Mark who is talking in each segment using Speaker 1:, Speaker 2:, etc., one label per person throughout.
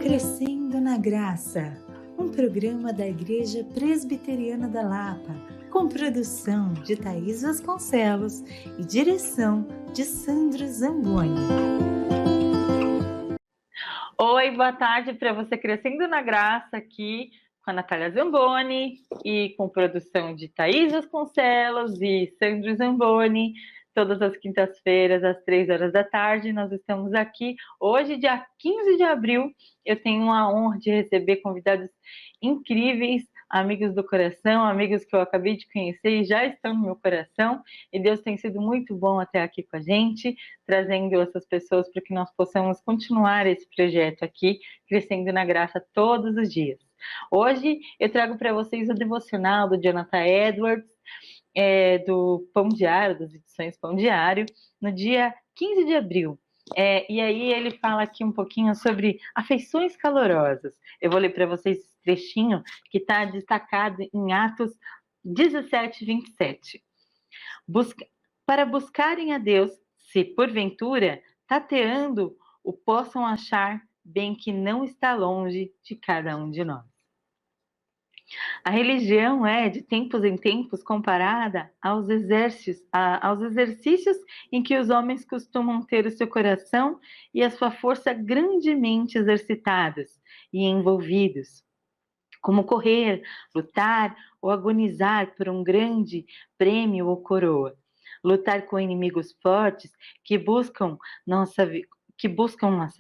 Speaker 1: Crescendo na Graça, um programa da Igreja Presbiteriana da Lapa, com produção de Thaís Vasconcelos e direção de Sandro Zamboni.
Speaker 2: Oi, boa tarde para você, Crescendo na Graça, aqui com a Natália Zamboni e com produção de Thaís Vasconcelos e Sandro Zamboni. Todas as quintas-feiras, às 3 horas da tarde, nós estamos aqui. Hoje, dia 15 de abril, eu tenho a honra de receber convidados incríveis, amigos do coração, amigos que eu acabei de conhecer e já estão no meu coração. E Deus tem sido muito bom até aqui com a gente, trazendo essas pessoas para que nós possamos continuar esse projeto aqui, Crescendo na Graça todos os dias. Hoje, eu trago para vocês o devocional do Jonathan Edwards, do Pão Diário, das edições Pão Diário, no dia 15 de abril. E aí ele fala aqui um pouquinho sobre afeições calorosas. Eu vou ler para vocês esse trechinho que está destacado em Atos 17, 27. Para buscarem a Deus, se porventura, tateando, o possam achar, bem que não está longe de cada um de nós. A religião é, de tempos em tempos, comparada aos exercícios em que os homens costumam ter o seu coração e a sua força grandemente exercitados e envolvidos, como correr, lutar ou agonizar por um grande prêmio ou coroa, lutar com inimigos fortes que buscam nossa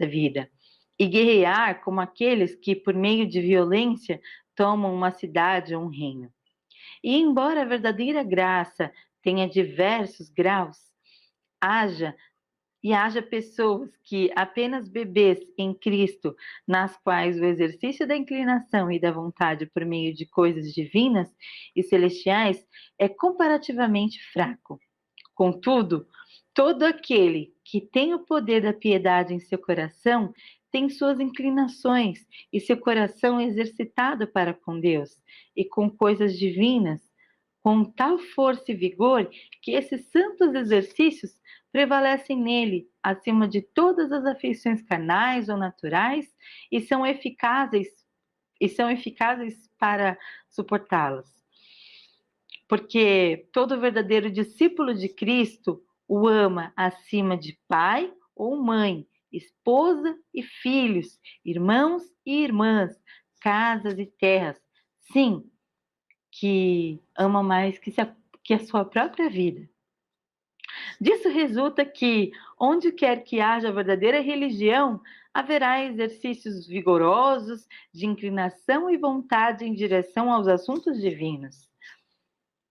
Speaker 2: vida, e guerrear como aqueles que, por meio de violência, tomam uma cidade ou um reino. E embora a verdadeira graça tenha diversos graus, haja pessoas que, apenas bebês em Cristo, nas quais o exercício da inclinação e da vontade por meio de coisas divinas e celestiais é comparativamente fraco. Contudo, todo aquele que tem o poder da piedade em seu coração tem suas inclinações e seu coração exercitado para com Deus e com coisas divinas, com tal força e vigor que esses santos exercícios prevalecem nele acima de todas as afeições carnais ou naturais e são eficazes para suportá-las. Porque todo verdadeiro discípulo de Cristo o ama acima de pai ou mãe, esposa e filhos, irmãos e irmãs, casas e terras. Sim, que ama mais que a sua própria vida. Disso resulta que, onde quer que haja verdadeira religião, haverá exercícios vigorosos de inclinação e vontade em direção aos assuntos divinos.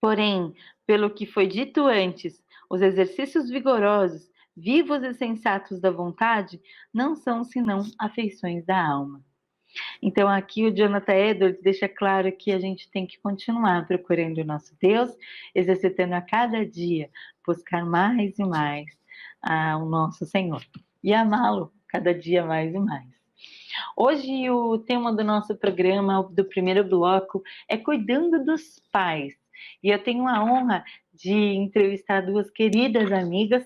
Speaker 2: Porém, pelo que foi dito antes, os exercícios vigorosos, vivos e sensatos da vontade, não são senão afeições da alma. Então, aqui o Jonathan Edwards deixa claro que a gente tem que continuar procurando o nosso Deus, exercitando a cada dia, buscar mais e mais o nosso Senhor e amá-lo cada dia mais e mais. Hoje, o tema do nosso programa, do primeiro bloco, é Cuidando dos Pais. E eu tenho a honra de entrevistar duas queridas amigas,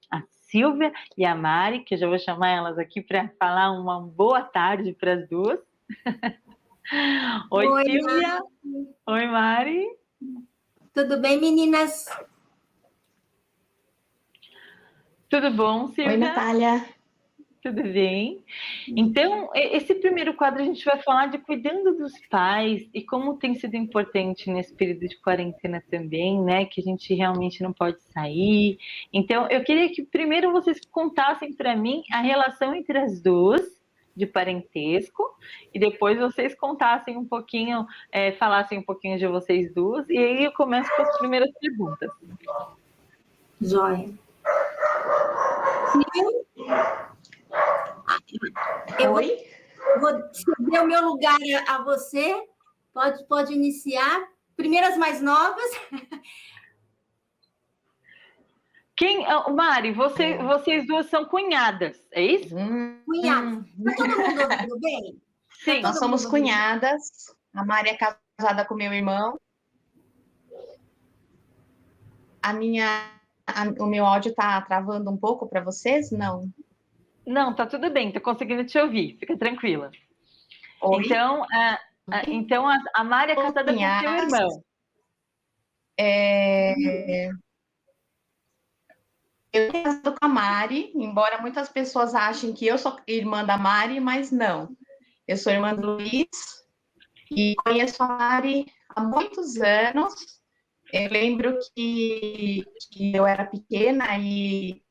Speaker 2: a Silvia e a Mari, que eu já vou chamar elas aqui para falar uma boa tarde para as duas. Oi, Silvia.
Speaker 3: Mari.
Speaker 2: Oi, Mari.
Speaker 3: Tudo bem, meninas?
Speaker 2: Tudo bom, Silvia?
Speaker 4: Oi, Natália.
Speaker 2: Tudo bem? Então, esse primeiro quadro a gente vai falar de cuidando dos pais e como tem sido importante nesse período de quarentena também, né? Que a gente realmente não pode sair. Então, eu queria que primeiro vocês contassem para mim a relação entre as duas, de parentesco, e depois vocês contassem um pouquinho, falassem um pouquinho de vocês duas, e aí eu começo com as primeiras perguntas.
Speaker 3: Joia.
Speaker 4: Oi?
Speaker 3: Vou ceder o meu lugar a você. Pode iniciar. Primeiro as mais novas.
Speaker 2: Mari, vocês duas são cunhadas, é isso?
Speaker 3: Cunhadas. Tá todo mundo ouvindo bem?
Speaker 2: Sim.
Speaker 4: Nós somos cunhadas. A Mari é casada com meu irmão. O meu áudio tá travando um pouco para vocês? Não.
Speaker 2: Não, tá tudo bem, tô conseguindo te ouvir, fica tranquila.
Speaker 4: Oi?
Speaker 2: Então a Mari é casada com seu irmão.
Speaker 4: Eu sou casada com a Mari, embora muitas pessoas achem que eu sou irmã da Mari, mas não. Eu sou irmã do Luiz e conheço a Mari há muitos anos. Eu lembro que eu era pequena e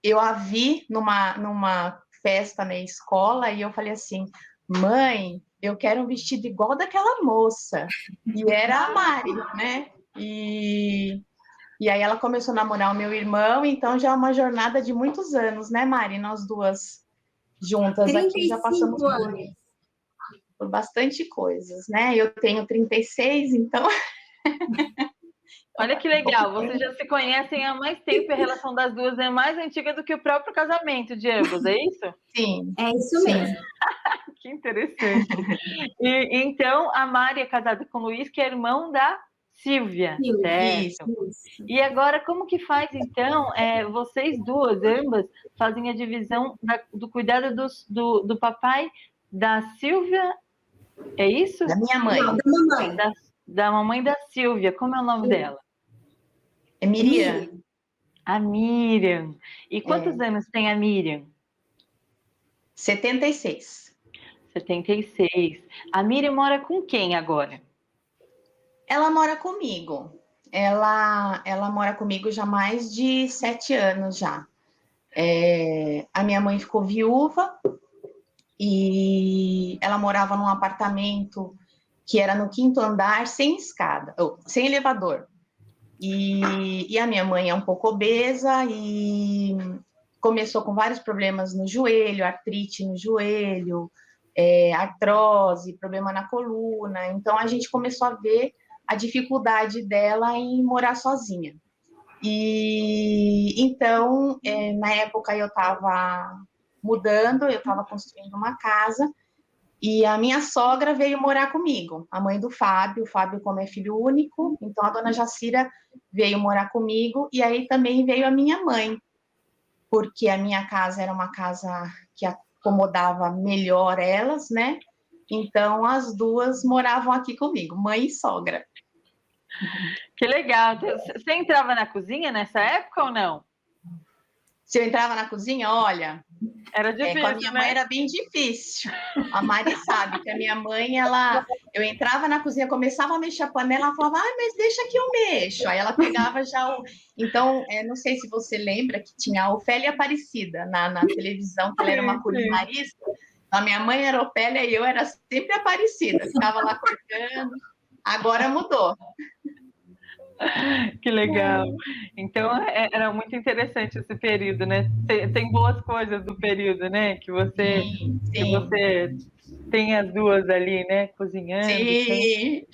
Speaker 4: eu a vi numa festa na escola e eu falei assim, mãe, eu quero um vestido igual daquela moça. E era a Mari, né? E aí ela começou a namorar o meu irmão, então já é uma jornada de muitos anos, né, Mari? Nós duas juntas aqui já passamos
Speaker 3: 35 anos.
Speaker 4: por bastante coisas, né? Eu tenho 36, então...
Speaker 2: Olha que legal, vocês já se conhecem há mais tempo, a relação das duas é mais antiga do que o próprio casamento de ambos, é isso?
Speaker 4: Sim.
Speaker 3: É isso mesmo.
Speaker 2: Que interessante. E, então, a Mari é casada com o Luiz, que é irmão da Silvia, certo?
Speaker 3: Isso.
Speaker 2: E agora, como que faz, então, vocês duas, ambas, fazem a divisão do cuidado do papai da Silvia, é isso?
Speaker 4: Da minha mãe.
Speaker 3: Não, da mamãe.
Speaker 2: Da mamãe da Silvia, como é o nome dela?
Speaker 4: É Miriam.
Speaker 2: A Miriam. E quantos anos tem a Miriam?
Speaker 4: 76.
Speaker 2: 76. A Miriam mora com quem agora?
Speaker 4: Ela mora comigo. Ela mora comigo já há mais de 7 anos já. A minha mãe ficou viúva e ela morava num apartamento que era no 5º andar, sem escada, sem elevador. E a minha mãe é um pouco obesa e começou com vários problemas no joelho, artrite no joelho, artrose, problema na coluna. Então, a gente começou a ver a dificuldade dela em morar sozinha. E então, na época, eu estava mudando, eu estava construindo uma casa, e a minha sogra veio morar comigo, a mãe do Fábio. O Fábio, como é filho único, então a dona Jacira veio morar comigo, e aí também veio a minha mãe, porque a minha casa era uma casa que acomodava melhor elas, né? Então as duas moravam aqui comigo, mãe e sogra.
Speaker 2: Que legal. Você entrava na cozinha nessa época ou não?
Speaker 4: Se eu entrava na cozinha, olha,
Speaker 2: era difícil,
Speaker 4: com a minha mãe era bem difícil. A Mari sabe que a minha mãe, eu entrava na cozinha, começava a mexer a panela, ela falava, mas deixa que eu mexo. Aí ela pegava já Então, não sei se você lembra que tinha a Ofélia Aparecida na televisão, que ela era uma culinarista. A minha mãe era Ofélia e eu era sempre Aparecida. Ficava lá cortando. Agora mudou.
Speaker 2: Que legal. Então, era muito interessante esse período, né? Tem boas coisas do período, né? Que você tem as duas ali, né? Cozinhando.
Speaker 4: Sim.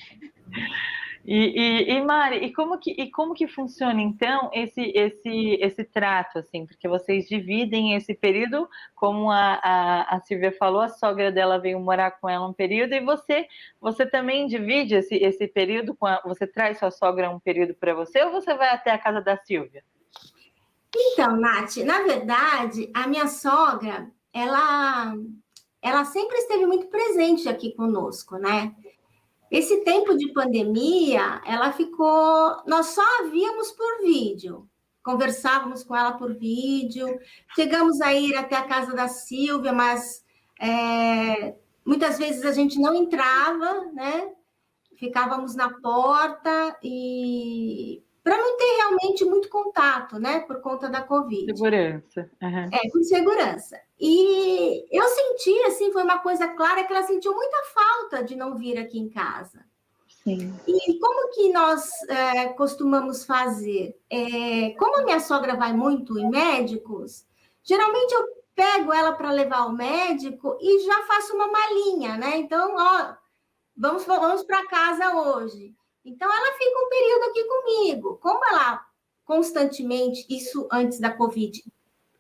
Speaker 2: E Mari, como que funciona, então, esse trato, assim? Porque vocês dividem esse período, como a Silvia falou, a sogra dela veio morar com ela um período, e você também divide esse período, você traz sua sogra um período para você, ou você vai até a casa da Silvia?
Speaker 3: Então, Nath, na verdade, a minha sogra, ela sempre esteve muito presente aqui conosco, né? Esse tempo de pandemia, nós só a víamos por vídeo, conversávamos com ela por vídeo, chegamos a ir até a casa da Silvia, mas muitas vezes a gente não entrava, né? Ficávamos na porta e para não ter realmente muito contato, né? Por conta da Covid.
Speaker 2: Segurança. Uhum.
Speaker 3: Por segurança. E eu senti, assim, foi uma coisa clara que ela sentiu muita falta de não vir aqui em casa.
Speaker 2: Sim.
Speaker 3: E como que nós costumamos fazer? Como a minha sogra vai muito em médicos, geralmente eu pego ela para levar ao médico e já faço uma malinha, né? Então, vamos para casa hoje. Então, ela fica um período aqui comigo. Como ela constantemente, isso antes da Covid,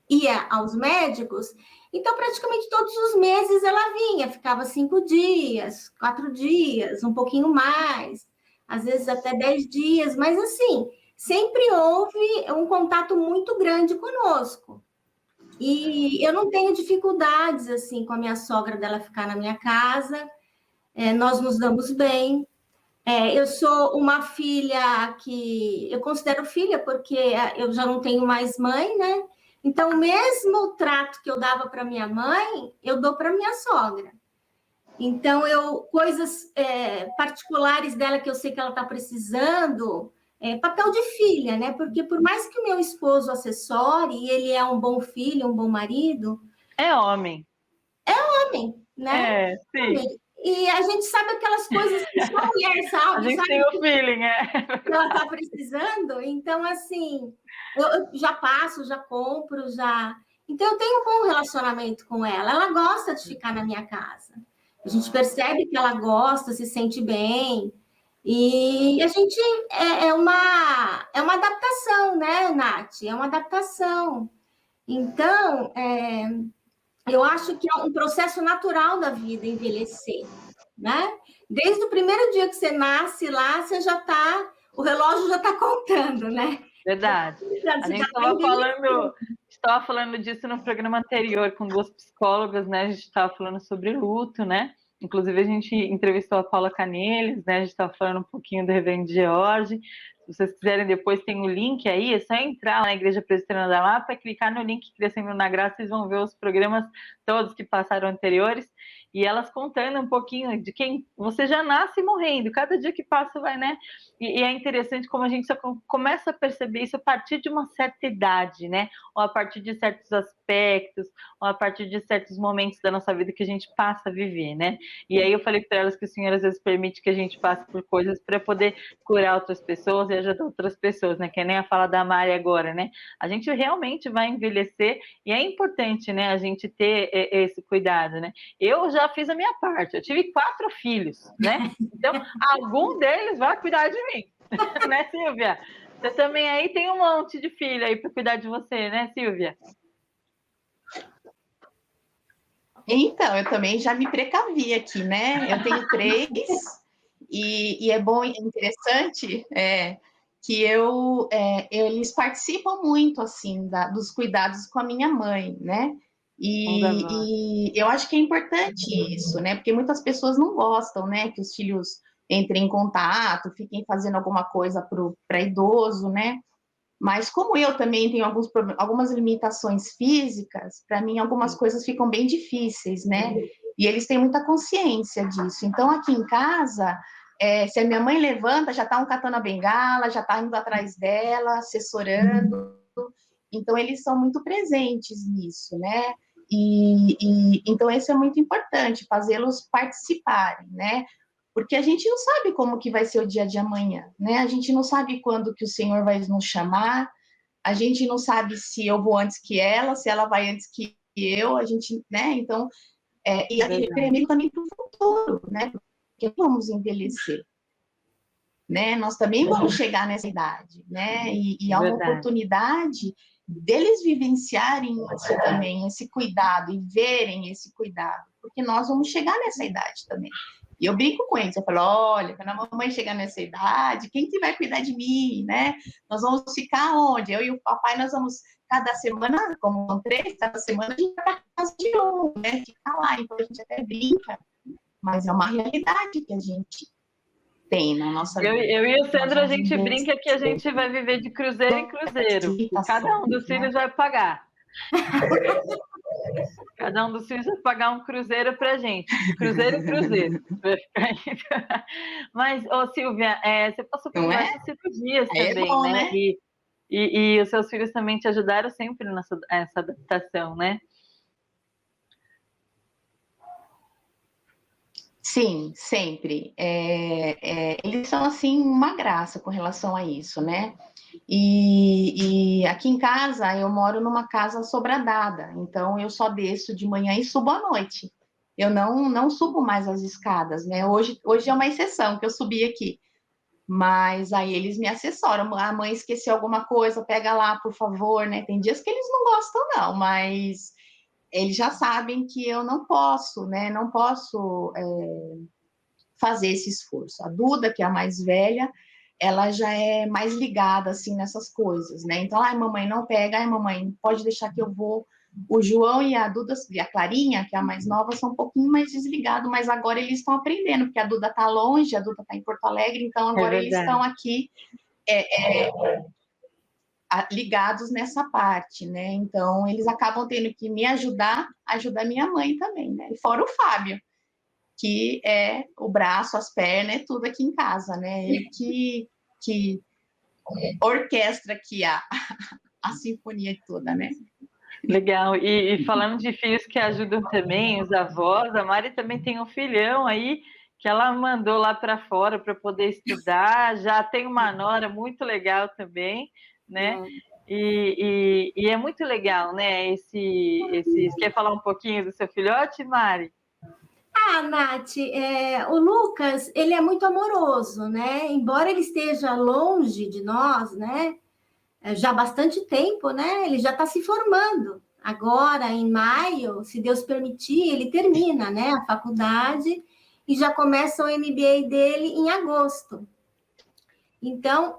Speaker 3: ia aos médicos, então praticamente todos os meses ela vinha, ficava 5 dias, 4 dias, um pouquinho mais, às vezes até 10 dias, mas assim, sempre houve um contato muito grande conosco. E eu não tenho dificuldades, assim, com a minha sogra dela ficar na minha casa. Nós nos damos bem. Eu sou uma filha que... Eu considero filha porque eu já não tenho mais mãe, né? Então, mesmo o trato que eu dava para minha mãe, eu dou para minha sogra. Então, coisas particulares dela que eu sei que ela está precisando, papel de filha, né? Porque por mais que o meu esposo assessore, e ele é um bom filho, um bom marido...
Speaker 2: É homem.
Speaker 3: Homem, né?
Speaker 2: Sim.
Speaker 3: Homem. E a gente sabe aquelas coisas que só a mulher sabe.
Speaker 2: A gente
Speaker 3: sabe
Speaker 2: tem o feeling,
Speaker 3: que ela está precisando. Então, assim, eu já passo, já compro, já... Então, eu tenho um bom relacionamento com ela. Ela gosta de ficar na minha casa. A gente percebe que ela gosta, se sente bem. E a gente... É uma adaptação, né, Nath? É uma adaptação. Então, eu acho que é um processo natural da vida envelhecer, né? Desde o primeiro dia que você nasce lá, o relógio já está contando, né?
Speaker 2: Verdade. A gente estava falando disso no programa anterior com 2 psicólogas, né? A gente estava falando sobre luto, né? Inclusive, a gente entrevistou a Paula Canelis, né? A gente estava falando um pouquinho do Reverendo George. Se vocês quiserem, depois tem o link aí, é só entrar na Igreja Presbiteriana da Lapa, clicar no link Crescendo na Graça, vocês vão ver os programas todos que passaram anteriores, e elas contando um pouquinho de quem você já nasce morrendo, cada dia que passa vai, né? E é interessante como a gente só começa a perceber isso a partir de uma certa idade, né? Ou a partir de certos aspectos, ou a partir de certos momentos da nossa vida que a gente passa a viver, né? E aí eu falei para elas que o Senhor às vezes permite que a gente passe por coisas para poder curar outras pessoas e ajudar outras pessoas, né? Que nem a fala da Mari agora, né? A gente realmente vai envelhecer e é importante, né? A gente ter esse cuidado, né? Eu já fiz a minha parte, eu tive 4 filhos, né? Então, algum deles vai cuidar de mim, né, Silvia? Você também aí tem um monte de filho aí para cuidar de você, né, Silvia?
Speaker 4: Então, eu também já me precavi aqui, né? Eu tenho 3 e é bom, é interessante que eles participam muito, assim, dos cuidados com a minha mãe, né? E eu acho que é importante isso, né? Porque muitas pessoas não gostam, né? Que os filhos entrem em contato, fiquem fazendo alguma coisa para idoso, né? Mas como eu também tenho algumas limitações físicas, para mim algumas coisas ficam bem difíceis, né? E eles têm muita consciência disso. Então, aqui em casa, se a minha mãe levanta, já está um catando a bengala, já está indo atrás dela, assessorando. Então, eles são muito presentes nisso, né? Então, isso é muito importante, fazê-los participarem, né? Porque a gente não sabe como que vai ser o dia de amanhã, né? A gente não sabe quando que o Senhor vai nos chamar, a gente não sabe se eu vou antes que ela, se ela vai antes que eu, a gente, né? Então, e primeiro também para o futuro, né? Porque vamos envelhecer, né? Nós também vamos chegar nessa idade, né? E há uma oportunidade deles vivenciarem isso também, esse cuidado, e verem esse cuidado, porque nós vamos chegar nessa idade também. E eu brinco com eles, eu falo, olha, quando a mamãe chegar nessa idade, quem que vai cuidar de mim, né? Nós vamos ficar onde? Eu e o papai, nós vamos, cada semana, como são 3, cada semana a gente vai para casa de um, né? Ficar lá, então a gente até brinca, mas é uma realidade que a gente tem na nossa vida.
Speaker 2: Eu e o Sandro, a gente brinca que a gente vai viver de cruzeiro em cruzeiro. Cada um dos filhos vai pagar. Cada um dos filhos vai pagar um cruzeiro pra gente. De cruzeiro em cruzeiro. Mas, Silvia, você passou por várias cirurgias também,
Speaker 4: bom,
Speaker 2: né? E os seus filhos também te ajudaram sempre nessa adaptação, né?
Speaker 4: Sim, sempre. Eles são, assim, uma graça com relação a isso, né? E aqui em casa, eu moro numa casa sobradada, então eu só desço de manhã e subo à noite. Eu não subo mais as escadas, né? Hoje é uma exceção que eu subi aqui. Mas aí eles me assessoram. A mãe esqueceu alguma coisa, pega lá, por favor, né? Tem dias que eles não gostam, não, mas eles já sabem que eu não posso, né? Não posso fazer esse esforço. A Duda, que é a mais velha, ela já é mais ligada, assim, nessas coisas, né? Então, mamãe, não pega, mamãe, pode deixar que eu vou O João e a Duda, e a Clarinha, que é a mais nova, são um pouquinho mais desligados, mas agora eles estão aprendendo, porque a Duda está longe, a Duda está em Porto Alegre, então agora eles estão aqui ligados nessa parte, né? Então, eles acabam tendo que me ajudar minha mãe também, né? E fora o Fábio, que é o braço, as pernas, é tudo aqui em casa, né? Ele que orquestra aqui a sinfonia toda, né?
Speaker 2: Legal. E falando de filhos que ajudam também, os avós, a Mari também tem um filhão aí que ela mandou lá para fora para poder estudar, já tem uma nora muito legal também, né? E é muito legal, né? Você quer falar um pouquinho do seu filhote, Mari?
Speaker 3: Nath, o Lucas, ele é muito amoroso, né? Embora ele esteja longe de nós, né? Já há bastante tempo, né? Ele já está se formando. Agora, em maio, se Deus permitir, ele termina, né? A faculdade e já começa o MBA dele em agosto. Então,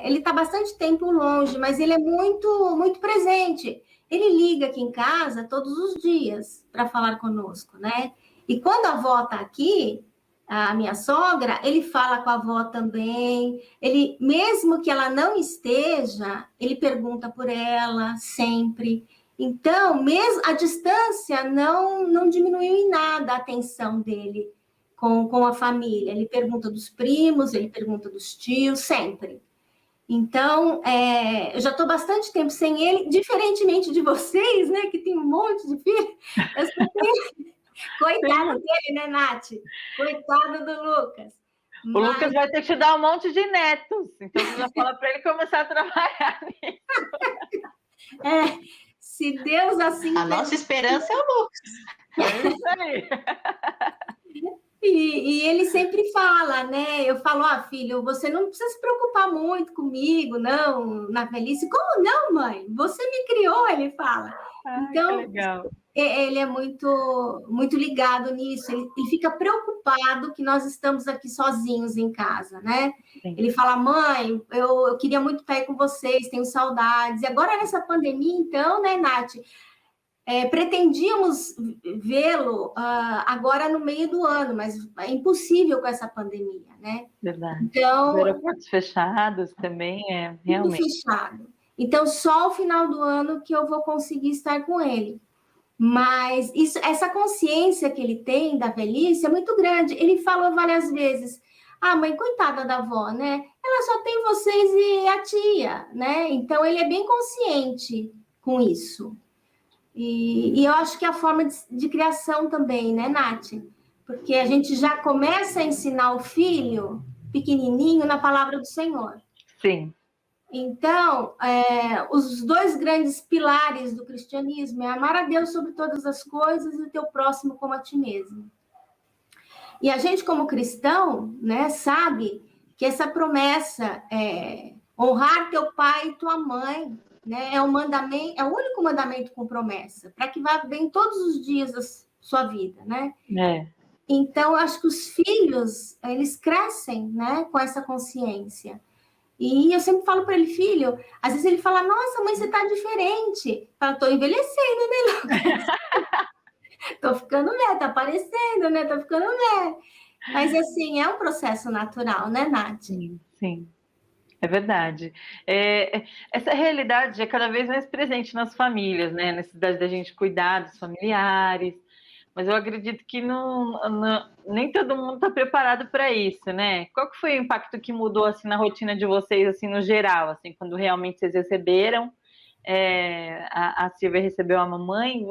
Speaker 3: ele está bastante tempo longe, mas ele é muito, muito presente. Ele liga aqui em casa todos os dias para falar conosco, né? E quando a avó está aqui, a minha sogra, ele fala com a avó também. Ele, mesmo que ela não esteja, ele pergunta por ela sempre. Então, mesmo a distância não diminuiu em nada a atenção dele com a família. Ele pergunta dos primos, ele pergunta dos tios, sempre. Então, eu já estou bastante tempo sem ele, diferentemente de vocês, né, que tem um monte de filhos. Eu só tenho... Coitado dele, né, Nath? Coitado do Lucas.
Speaker 2: O Lucas vai ter que te dar um monte de netos. Então, você já fala para ele começar a trabalhar
Speaker 3: nisso. Se Deus assim...
Speaker 4: A nossa esperança é o Lucas.
Speaker 2: É isso aí.
Speaker 3: E ele sempre fala, né? Eu falo, filho, você não precisa se preocupar muito comigo, não, na velhice. Como não, mãe? Você me criou, ele fala. Então,
Speaker 2: que legal.
Speaker 3: Ele é muito, muito ligado nisso. Ele fica preocupado que nós estamos aqui sozinhos em casa, né? Sim. Ele fala, mãe, eu queria muito estar aí com vocês, tenho saudades. E agora, nessa pandemia, então, né, Nath? Pretendíamos vê-lo agora no meio do ano, mas é impossível com essa pandemia, né?
Speaker 2: Verdade.
Speaker 3: Então,
Speaker 2: os aeroportos fechados também realmente.
Speaker 3: Tudo fechado. Então, só o final do ano que eu vou conseguir estar com ele. Mas essa consciência que ele tem da velhice é muito grande. Ele falou várias vezes, mãe, coitada da avó, né? Ela só tem vocês e a tia, né? Então, ele é bem consciente com isso. E eu acho que é a forma de criação também, né, Nath? Porque a gente já começa a ensinar o filho pequenininho na palavra do Senhor.
Speaker 2: Sim.
Speaker 3: Então, os dois grandes pilares do cristianismo é amar a Deus sobre todas as coisas e o teu próximo como a ti mesmo. E a gente, como cristão, né, sabe que essa promessa honrar teu pai e tua mãe, né, é o único mandamento com promessa, para que vá bem todos os dias da sua vida, né? Então, acho que os filhos, eles crescem, né, com essa consciência. E eu sempre falo para ele, filho, às vezes ele fala, nossa, mãe, você tá diferente. Eu falo, tô envelhecendo, né, Lucas? Tô ficando velha, tá aparecendo, né? Tô ficando velha. Mas, assim, é um processo natural, né, Nath?
Speaker 2: Sim. É verdade. Essa realidade é cada vez mais presente nas famílias, né? A necessidade da gente cuidar dos familiares. Mas eu acredito que nem todo mundo está preparado para isso, né? Qual que foi o impacto que mudou assim na rotina de vocês, assim no geral, assim quando realmente vocês receberam? A Silvia recebeu a mamãe,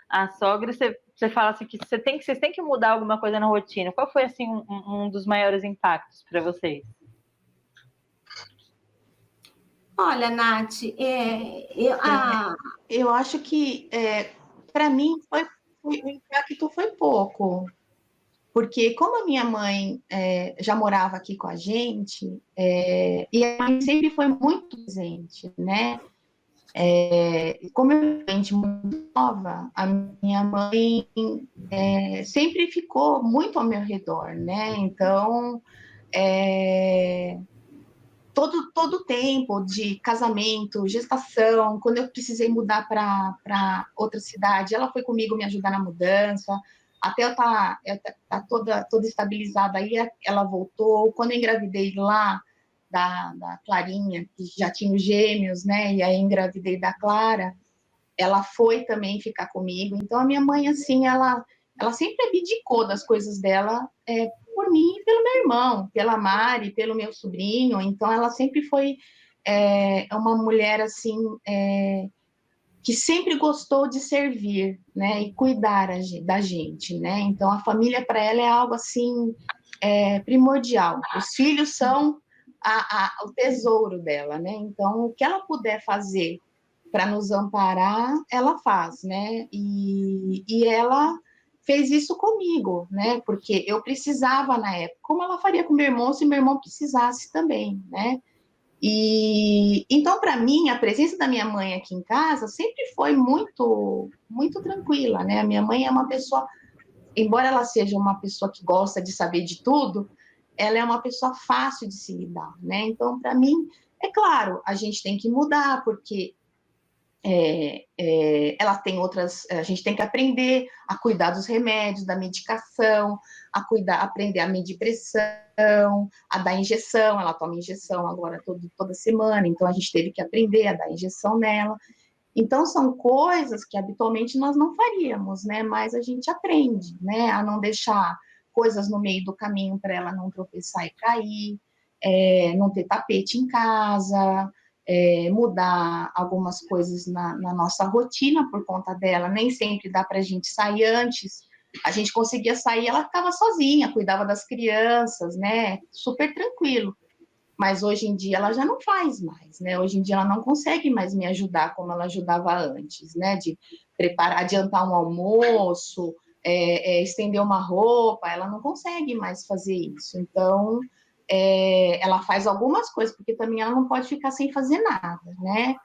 Speaker 2: a sogra, você fala assim que vocês têm que mudar alguma coisa na rotina. Qual foi assim um dos maiores impactos para vocês?
Speaker 3: Olha, Nath,
Speaker 4: eu acho que para mim o impacto foi pouco, porque como a minha mãe já morava aqui com a gente, e a mãe sempre foi muito presente, né? Como eu era gente muito nova, a minha mãe sempre ficou muito ao meu redor, né? Então, todo o tempo de casamento, gestação, quando eu precisei mudar para outra cidade, ela foi comigo me ajudar na mudança, até eu tá toda estabilizada aí, ela voltou. Quando eu engravidei lá da Clarinha, que já tinha os gêmeos, né, e aí engravidei da Clara, ela foi também ficar comigo. Então, a minha mãe, assim, ela sempre abdicou das coisas dela, por mim e pelo meu irmão, pela Mari, pelo meu sobrinho. Então, ela sempre foi uma mulher, assim, que sempre gostou de servir, né, e cuidar da gente, né. Então, a família, para ela, é algo, assim, primordial. Os filhos são o tesouro dela, né. Então, o que ela puder fazer para nos amparar, ela faz, né? E ela fez isso comigo, né? Porque eu precisava na época, como ela faria com meu irmão se meu irmão precisasse também, né? E então, para mim, a presença da minha mãe aqui em casa sempre foi muito, muito tranquila, né? A minha mãe é uma pessoa, embora ela seja uma pessoa que gosta de saber de tudo, ela é uma pessoa fácil de se lidar, né? Então, para mim, é claro, a gente tem que mudar, porque ela tem outras, a gente tem que aprender a cuidar dos remédios, da medicação, aprender a medir pressão, a dar injeção. Ela toma injeção agora toda semana, então a gente teve que aprender a dar injeção nela. Então são coisas que habitualmente nós não faríamos, né? Mas a gente aprende, né? A não deixar coisas no meio do caminho para ela não tropeçar e cair, não ter tapete em casa, mudar algumas coisas na nossa rotina por conta dela. Nem sempre dá para a gente sair antes. A gente conseguia sair, ela ficava sozinha, cuidava das crianças, né? Super tranquilo. Mas hoje em dia ela já não faz mais, né? Hoje em dia ela não consegue mais me ajudar como ela ajudava antes, né? De preparar, adiantar um almoço, estender uma roupa, ela não consegue mais fazer isso. Então, ela faz algumas coisas, porque também ela não pode ficar sem fazer nada, né?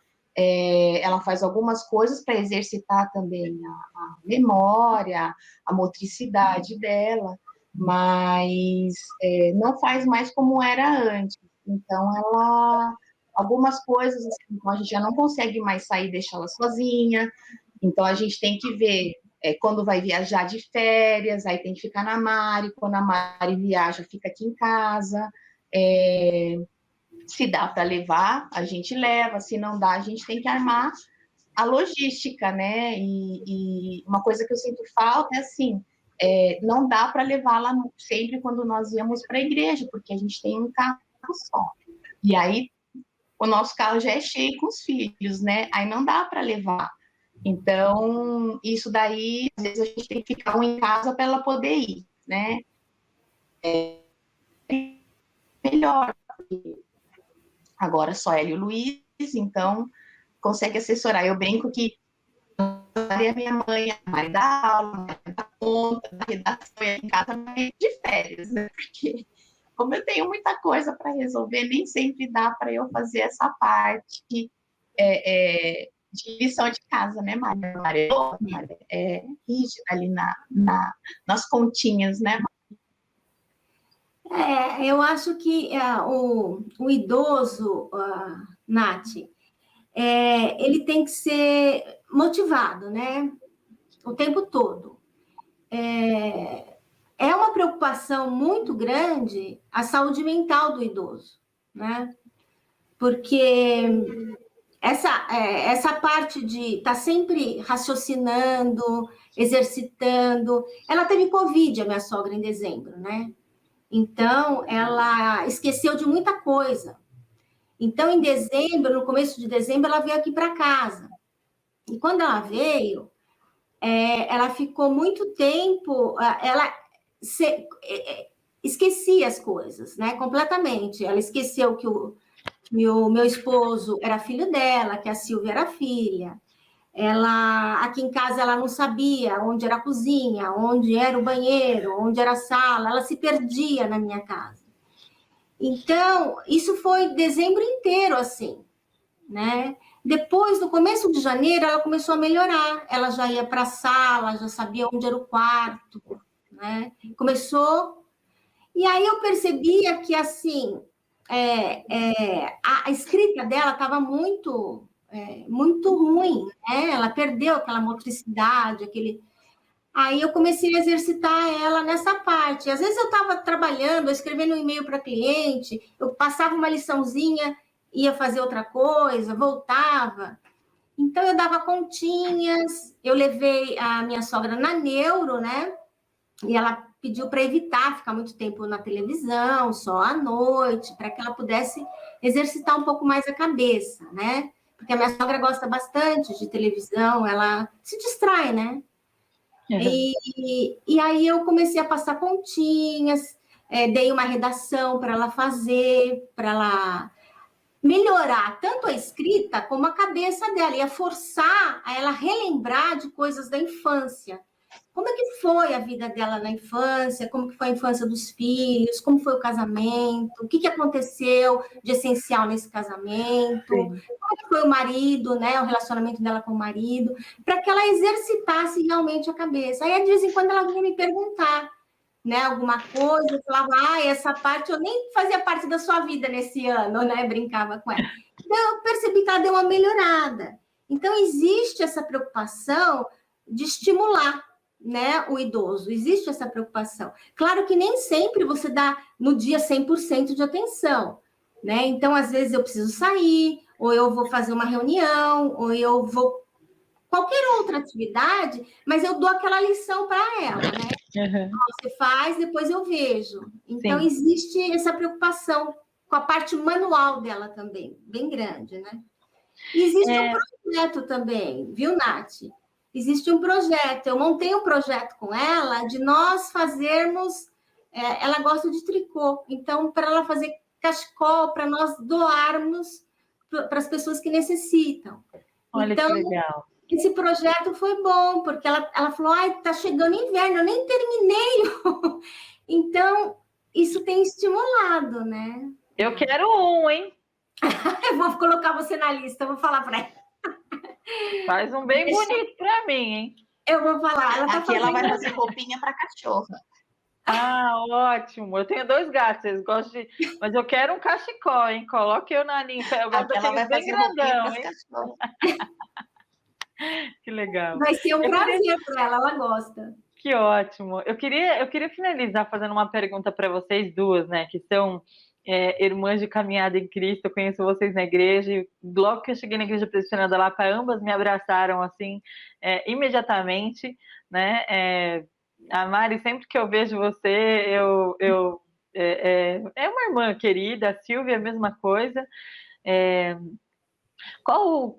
Speaker 4: Ela faz algumas coisas para exercitar também a memória, a motricidade dela, mas não faz mais como era antes. Então, algumas coisas, assim, então a gente já não consegue mais sair e deixá-la sozinha. Então, a gente tem que ver quando vai viajar de férias, aí tem que ficar na Mari. Quando a Mari viaja, fica aqui em casa. Se dá para levar, a gente leva. Se não dá, a gente tem que armar a logística, né? E uma coisa que eu sinto falta é assim, não dá para levá-la sempre quando nós íamos para a igreja, porque a gente tem um carro só. E aí, o nosso carro já é cheio com os filhos, né? Aí não dá para levar. Então, isso daí, às vezes a gente tem que ficar um em casa para ela poder ir, né? Melhor. Agora só ela e o Luiz, então consegue assessorar. Eu brinco que a minha mãe, a mãe da aula, a mãe da conta, da redação, e em casa de férias, né? Porque como eu tenho muita coisa para resolver, nem sempre dá para eu fazer essa parte de lição de casa, né, Maria? Maria é rígida ali nas continhas, né?
Speaker 3: Eu acho que o idoso, Nath, ele tem que ser motivado, né? O tempo todo. É uma preocupação muito grande a saúde mental do idoso, né? Porque essa parte de estar sempre raciocinando, exercitando. Ela teve Covid, a minha sogra, em dezembro, né? Então, ela esqueceu de muita coisa. Então, em dezembro, no começo de dezembro, ela veio aqui para casa. E quando ela veio, ela ficou muito tempo, ela esquecia as coisas, né? Completamente. Ela esqueceu que o meu esposo era filho dela, que a Silvia era filha. Ela, aqui em casa, ela não sabia onde era a cozinha, onde era o banheiro, onde era a sala. Ela se perdia na minha casa. Então, isso foi dezembro inteiro assim, né? Depois, no começo de janeiro, ela começou a melhorar. Ela já ia para a sala, já sabia onde era o quarto, né? Começou. E aí eu percebia que, assim, a escrita dela estava muito ruim, né? Ela perdeu aquela motricidade, Aí eu comecei a exercitar ela nessa parte. Às vezes eu estava trabalhando, escrevendo um e-mail para cliente, eu passava uma liçãozinha, ia fazer outra coisa, voltava. Então eu dava continhas, eu levei a minha sogra na neuro, né? E ela pediu para evitar ficar muito tempo na televisão, só à noite, para que ela pudesse exercitar um pouco mais a cabeça, né? Porque a minha sogra gosta bastante de televisão, ela se distrai, né? E aí eu comecei a passar continhas, dei uma redação para ela fazer, para ela melhorar tanto a escrita como a cabeça dela, ia forçar a ela relembrar de coisas da infância. Como é que foi a vida dela na infância? Como que foi a infância dos filhos? Como foi o casamento? O que aconteceu de essencial nesse casamento? Sim. Como que foi o marido, né? O relacionamento dela com o marido? Para que ela exercitasse realmente a cabeça. Aí, de vez em quando, ela vinha me perguntar, né? Alguma coisa. Eu falava, essa parte eu nem fazia parte da sua vida nesse ano, né? Brincava com ela. Então, eu percebi que ela deu uma melhorada. Então, existe essa preocupação de estimular, né, o idoso, existe essa preocupação. Claro que nem sempre você dá no dia 100% de atenção, né? Então, às vezes eu preciso sair, ou eu vou fazer uma reunião, ou eu vou qualquer outra atividade, mas eu dou aquela lição para ela, né? Uhum. Você faz, depois eu vejo. Então, existe essa preocupação com a parte manual dela também, bem grande, né? E existe um projeto também, viu, Nath? Existe um projeto, eu montei um projeto com ela de nós fazermos, ela gosta de tricô, então, para ela fazer cachecol, para nós doarmos para as pessoas que necessitam.
Speaker 2: Olha
Speaker 3: então,
Speaker 2: que legal.
Speaker 3: Esse projeto foi bom, porque ela falou, tá chegando inverno, eu nem terminei. Então, isso tem estimulado, né?
Speaker 2: Eu quero um, hein?
Speaker 3: Eu vou colocar você na lista, eu vou falar para ela.
Speaker 2: Faz um bem bonito para mim, hein?
Speaker 3: Eu vou falar.
Speaker 4: Aqui ela vai fazer roupinha para cachorra.
Speaker 2: Ótimo. Eu tenho 2 gatos, eles gostam de... Mas eu quero um cachecol, hein? Coloque eu na linha. Eu gosto daquele bem grandão, hein? Que legal.
Speaker 3: Vai ser um prazer para ela gosta.
Speaker 2: Que ótimo. Eu queria finalizar fazendo uma pergunta para vocês duas, né? Que são irmãs de caminhada em Cristo. Eu conheço vocês na igreja. E logo que eu cheguei na Igreja Presbiteriana da Lapa, ambas me abraçaram assim, imediatamente, né? A Mari, sempre que eu vejo você, é uma irmã querida. A Silvia, a mesma coisa. Qual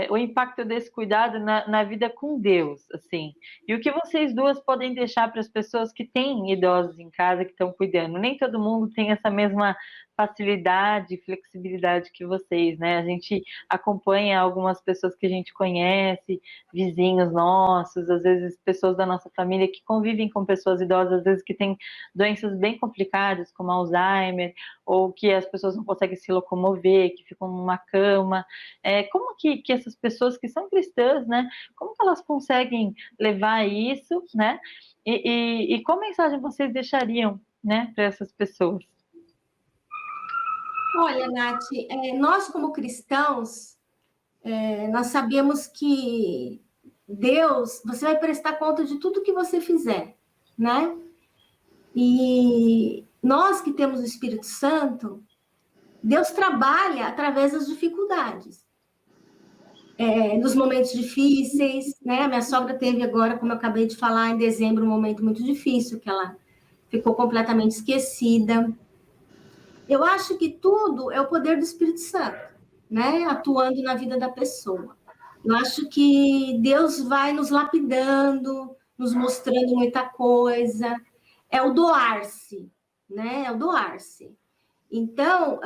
Speaker 2: o impacto desse cuidado na vida com Deus, assim? E o que vocês duas podem deixar para as pessoas que têm idosos em casa, que estão cuidando? Nem todo mundo tem essa mesma facilidade e flexibilidade que vocês, né? A gente acompanha algumas pessoas que a gente conhece, vizinhos nossos, às vezes pessoas da nossa família que convivem com pessoas idosas, às vezes que têm doenças bem complicadas, como Alzheimer, ou que as pessoas não conseguem se locomover, que ficam numa cama. Como que essas pessoas que são cristãs, né? Como que elas conseguem levar isso, né? E qual mensagem vocês deixariam, né, para essas pessoas?
Speaker 3: Olha, Nath, nós como cristãos, nós sabemos que Deus, você vai prestar conta de tudo que você fizer, né? E nós que temos o Espírito Santo, Deus trabalha através das dificuldades. Nos momentos difíceis, né? A minha sogra teve agora, como eu acabei de falar, em dezembro, um momento muito difícil, que ela ficou completamente esquecida. Eu acho que tudo é o poder do Espírito Santo, né? Atuando na vida da pessoa. Eu acho que Deus vai nos lapidando, nos mostrando muita coisa. É o doar-se, né? É o doar-se. Então,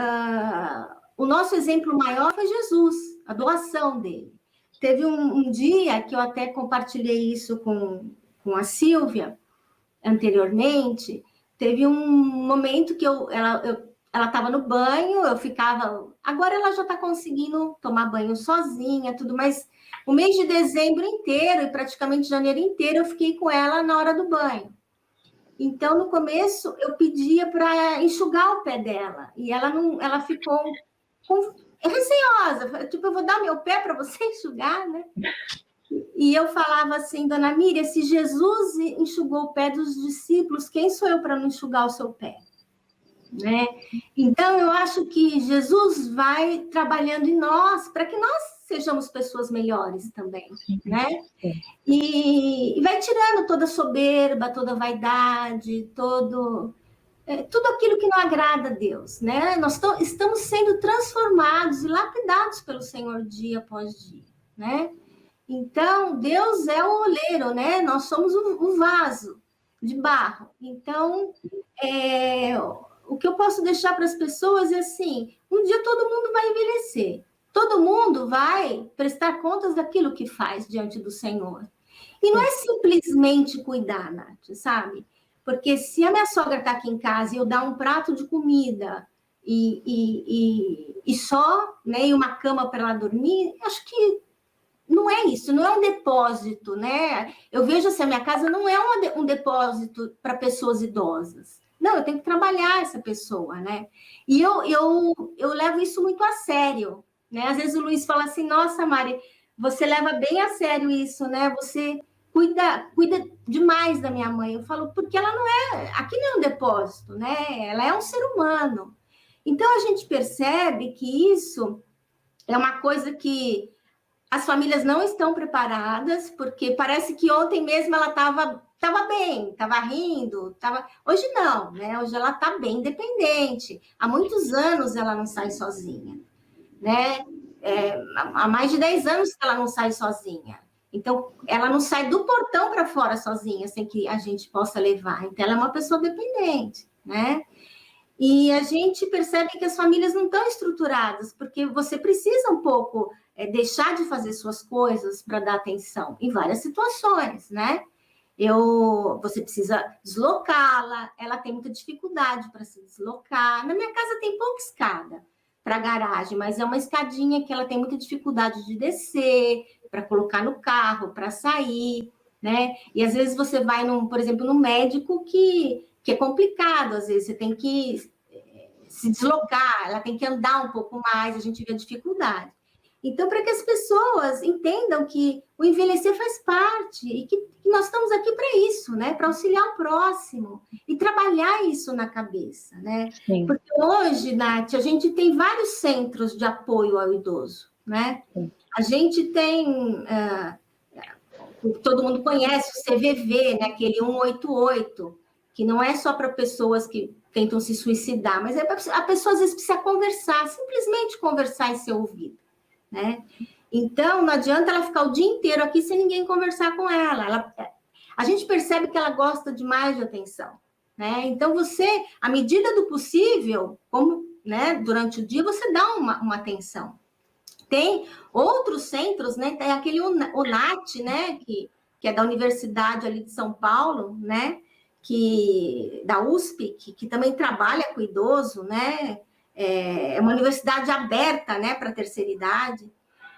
Speaker 3: o nosso exemplo maior foi Jesus, a doação dele. Teve um dia que eu até compartilhei isso com a Silvia anteriormente. Teve um momento que ela estava no banho, eu ficava... Agora ela já está conseguindo tomar banho sozinha, tudo, mas o mês de dezembro inteiro e praticamente janeiro inteiro eu fiquei com ela na hora do banho. Então, no começo, eu pedia para enxugar o pé dela. E ela ficou receosa. Tipo, eu vou dar meu pé para você enxugar, né? E eu falava assim, dona Miriam, se Jesus enxugou o pé dos discípulos, quem sou eu para não enxugar o seu pé? Né? Então, eu acho que Jesus vai trabalhando em nós para que nós sejamos pessoas melhores também, né? E vai tirando toda a soberba, toda a vaidade, tudo aquilo que não agrada a Deus, né? Nós estamos sendo transformados e lapidados pelo Senhor dia após dia, né? Então, Deus é o oleiro, né? Nós somos o vaso de barro. Então, o que eu posso deixar para as pessoas é assim, um dia todo mundo vai envelhecer. Todo mundo vai prestar contas daquilo que faz diante do Senhor. E não é simplesmente cuidar, Nath, sabe? Porque se a minha sogra está aqui em casa e eu dar um prato de comida e só, né, e uma cama para ela dormir, acho que não é isso, não é um depósito, né? Eu vejo assim, a minha casa não é um depósito para pessoas idosas. Não, eu tenho que trabalhar essa pessoa, né? E eu levo isso muito a sério, né? Às vezes o Luiz fala assim, nossa, Mari, você leva bem a sério isso, né? Você cuida demais da minha mãe. Eu falo, porque ela não é... Aqui não é um depósito, né? Ela é um ser humano. Então, a gente percebe que isso é uma coisa que as famílias não estão preparadas, porque parece que ontem mesmo ela estava bem, estava rindo, hoje não, né? Hoje ela está bem independente. Há muitos anos ela não sai sozinha, né? Há mais de 10 anos que ela não sai sozinha. Então, ela não sai do portão para fora sozinha, sem que a gente possa levar. Então, ela é uma pessoa dependente, né? E a gente percebe que as famílias não estão estruturadas, porque você precisa um pouco deixar de fazer suas coisas para dar atenção em várias situações, né? Você precisa deslocá-la, ela tem muita dificuldade para se deslocar. Na minha casa tem pouca escada para a garagem, mas é uma escadinha que ela tem muita dificuldade de descer, para colocar no carro, para sair, né? E às vezes você vai, por exemplo, no médico que é complicado, às vezes você tem que se deslocar, ela tem que andar um pouco mais, a gente vê a dificuldade. Então, para que as pessoas entendam que o envelhecer faz parte e que nós estamos aqui para isso, né? Para auxiliar o próximo e trabalhar isso na cabeça, né? Sim. Porque hoje, Nath, a gente tem vários centros de apoio ao idoso, né? Sim. A gente tem, todo mundo conhece o CVV, né? Aquele 188, que não é só para pessoas que tentam se suicidar, mas a pessoa às vezes precisa conversar, simplesmente conversar e ser ouvida, né? Então, não adianta ela ficar o dia inteiro aqui sem ninguém conversar com ela. A gente percebe que ela gosta demais de atenção, né? Então, você, à medida do possível, como, né, durante o dia, você dá uma atenção. Tem outros centros, né? Tem aquele UNAT, né? Que é da Universidade ali de São Paulo, né? Da USP, que também trabalha com idoso, né? É uma universidade aberta, né, para a terceira idade.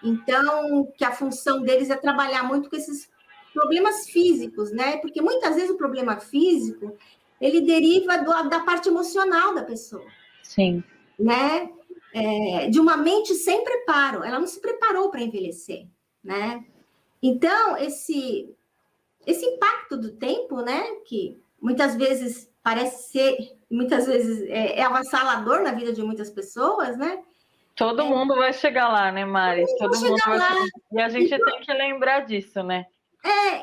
Speaker 3: Então, que a função deles é trabalhar muito com esses problemas físicos, né? Porque muitas vezes o problema físico, ele deriva da parte emocional da pessoa.
Speaker 2: Sim.
Speaker 3: Né? De uma mente sem preparo. Ela não se preparou para envelhecer, né? Então, esse impacto do tempo, né? Que muitas vezes parece ser, muitas vezes é avassalador na vida de muitas pessoas, né?
Speaker 2: Todo mundo vai chegar lá, né, Mari? Todo mundo vai chegar lá. E a gente tem que lembrar disso, né?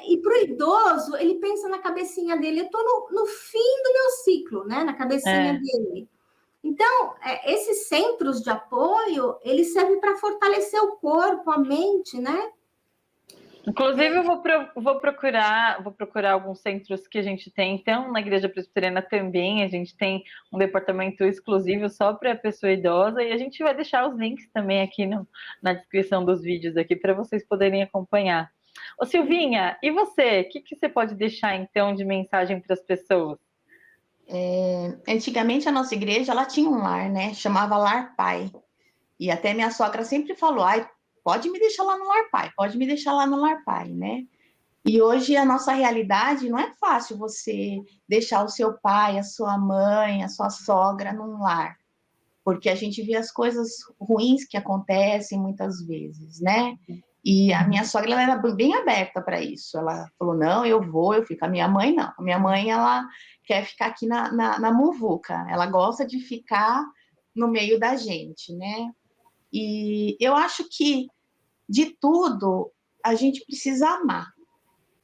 Speaker 3: E para o idoso, ele pensa na cabecinha dele. Eu estou no fim do meu ciclo, né? Na cabecinha dele. Então, esses centros de apoio, eles servem para fortalecer o corpo, a mente, né?
Speaker 2: Inclusive, eu vou procurar alguns centros que a gente tem. Então, na Igreja Presbiteriana também, a gente tem um departamento exclusivo só para pessoa idosa, e a gente vai deixar os links também aqui na descrição dos vídeos aqui para vocês poderem acompanhar. Ô, Silvinha, e você? O que você pode deixar, então, de mensagem para as pessoas?
Speaker 4: Antigamente, a nossa igreja, ela tinha um lar, né? Chamava Lar Pai. E até minha sogra sempre falou, pode me deixar lá no Lar Pai, pode me deixar lá no Lar Pai, né? E hoje a nossa realidade não é fácil você deixar o seu pai, a sua mãe, a sua sogra num lar, porque a gente vê as coisas ruins que acontecem muitas vezes, né? E a minha sogra, ela era bem aberta para isso. Ela falou, não, eu fico. A minha mãe, não. A minha mãe, ela quer ficar aqui na muvuca. Ela gosta de ficar no meio da gente, né? E eu acho que, de tudo, a gente precisa amar.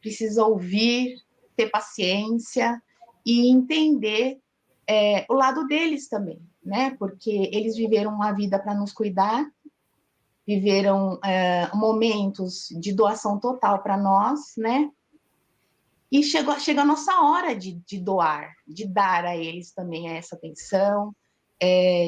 Speaker 4: Precisa ouvir, ter paciência e entender o lado deles também, né? Porque eles viveram uma vida para nos cuidar, viveram momentos de doação total para nós, né? E chega a nossa hora de doar, de dar a eles também essa atenção,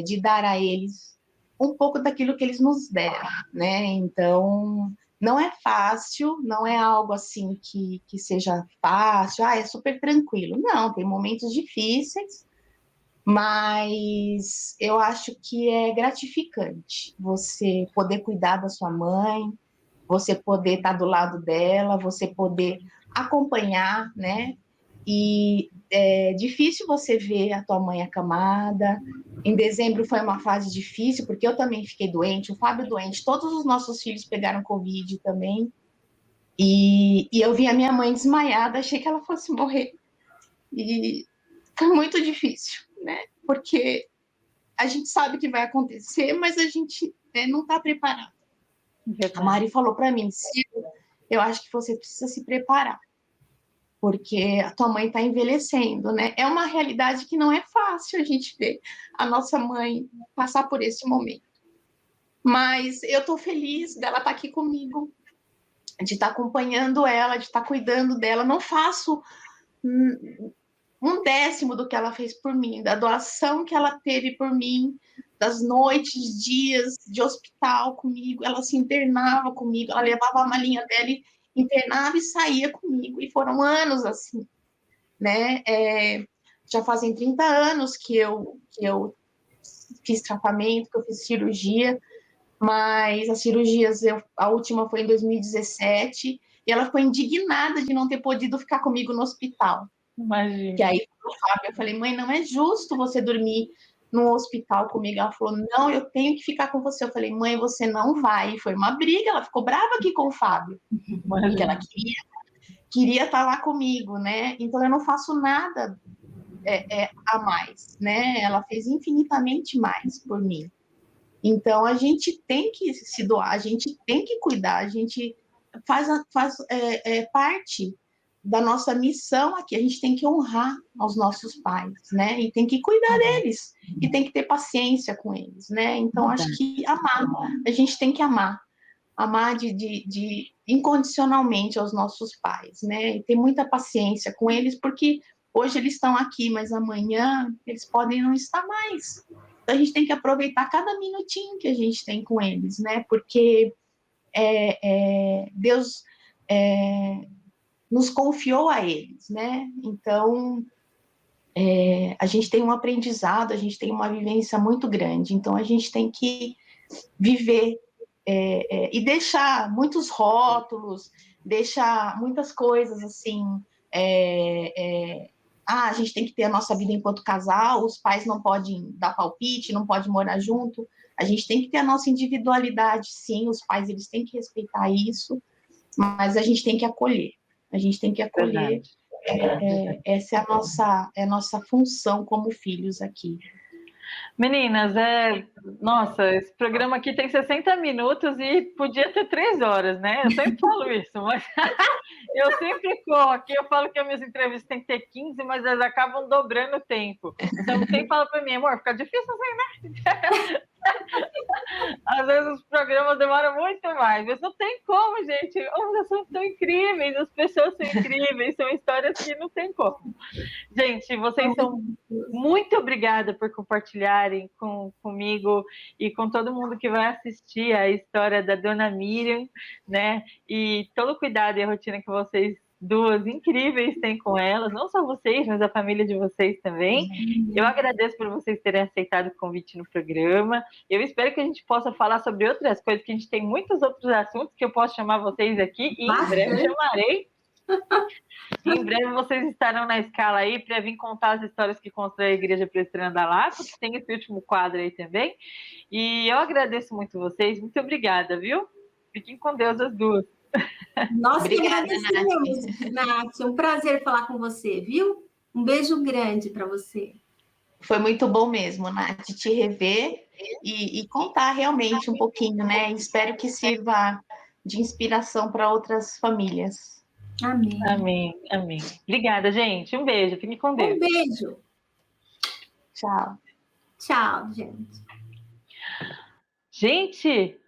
Speaker 4: de dar a eles um pouco daquilo que eles nos deram, né? Então, não é fácil, não é algo assim que seja fácil, é super tranquilo. Não, tem momentos difíceis, mas eu acho que é gratificante você poder cuidar da sua mãe, você poder estar do lado dela, você poder acompanhar, né? E é difícil você ver a tua mãe acamada. Em dezembro foi uma fase difícil, porque eu também fiquei doente, o Fábio doente, todos os nossos filhos pegaram Covid também. E eu vi a minha mãe desmaiada, achei que ela fosse morrer. E foi muito difícil, né? Porque a gente sabe que vai acontecer, mas a gente não está preparado. A Mari falou para mim, eu acho que você precisa se preparar, porque a tua mãe está envelhecendo, né? É uma realidade que não é fácil a gente ver a nossa mãe passar por esse momento. Mas eu estou feliz dela estar aqui comigo, de estar acompanhando ela, de estar cuidando dela. Não faço um décimo do que ela fez por mim, da doação que ela teve por mim, das noites, dias de hospital comigo. Ela se internava comigo, ela levava a malinha dela e internava e saía comigo. E foram anos assim, né? Já fazem 30 anos que eu fiz tratamento, que eu fiz cirurgia, mas as cirurgias, a última foi em 2017, e ela ficou indignada de não ter podido ficar comigo no hospital.
Speaker 2: Imagina.
Speaker 4: Que aí eu falei, mãe, não é justo você dormir no hospital comigo. Ela falou, não, eu tenho que ficar com você. Eu falei, mãe, você não vai. E foi uma briga, ela ficou brava aqui com o Fábio, porque ela queria estar lá comigo, né? Então eu não faço nada a mais, né? Ela fez infinitamente mais por mim. Então a gente tem que se doar, a gente tem que cuidar, a gente faz parte da nossa missão aqui, a gente tem que honrar aos nossos pais, né? E tem que cuidar deles, e tem que ter paciência com eles, né? Então, acho que amar, a gente tem que amar incondicionalmente aos nossos pais, né? E ter muita paciência com eles, porque hoje eles estão aqui, mas amanhã eles podem não estar mais. Então, a gente tem que aproveitar cada minutinho que a gente tem com eles, né? Porque Deus nos confiou a eles, né? Então, a gente tem um aprendizado, a gente tem uma vivência muito grande. Então, a gente tem que viver e deixar muitos rótulos, deixar muitas coisas assim. A gente tem que ter a nossa vida enquanto casal, os pais não podem dar palpite, não podem morar junto. A gente tem que ter a nossa individualidade, sim, os pais eles têm que respeitar isso, mas a gente tem que acolher. A gente tem que acolher. Essa é a nossa função como filhos aqui.
Speaker 2: Meninas, nossa, esse programa aqui tem 60 minutos e podia ter 3 horas, né? Eu sempre falo isso, mas eu sempre corro aqui, eu falo que as minhas entrevistas têm que ter 15, mas elas acabam dobrando o tempo. Então, sempre fala para mim, amor, fica difícil assim, né? Às vezes os programas demoram muito mais, mas não tem como, gente. Os assuntos são incríveis, as pessoas são incríveis, são histórias que não tem como. Gente, vocês são muito obrigada por compartilharem comigo e com todo mundo que vai assistir a história da Dona Miriam, né? E todo o cuidado e a rotina que vocês duas incríveis têm com elas, não só vocês, mas a família de vocês também. Eu agradeço por vocês terem aceitado o convite no programa. Eu espero que a gente possa falar sobre outras coisas, que a gente tem muitos outros assuntos que eu posso chamar vocês aqui e em breve chamarei. Em breve vocês estarão na escala aí para vir contar as histórias que constrói a Igreja Presbiteriana da Lapa, que tem esse último quadro aí também. E eu agradeço muito vocês, muito obrigada, viu? Fiquem com Deus as duas.
Speaker 3: Nós que
Speaker 4: Obrigada,
Speaker 3: agradecemos, Nath. Um prazer falar com você, viu? Um beijo grande para você.
Speaker 4: Foi muito bom mesmo, Nath, te rever e contar realmente um pouquinho, né? Espero que sirva de inspiração para outras famílias.
Speaker 3: Amém.
Speaker 2: Amém, amém. Obrigada, gente. Um beijo. Fique com Deus.
Speaker 3: Um beijo.
Speaker 4: Tchau.
Speaker 3: Tchau, gente.
Speaker 2: Gente,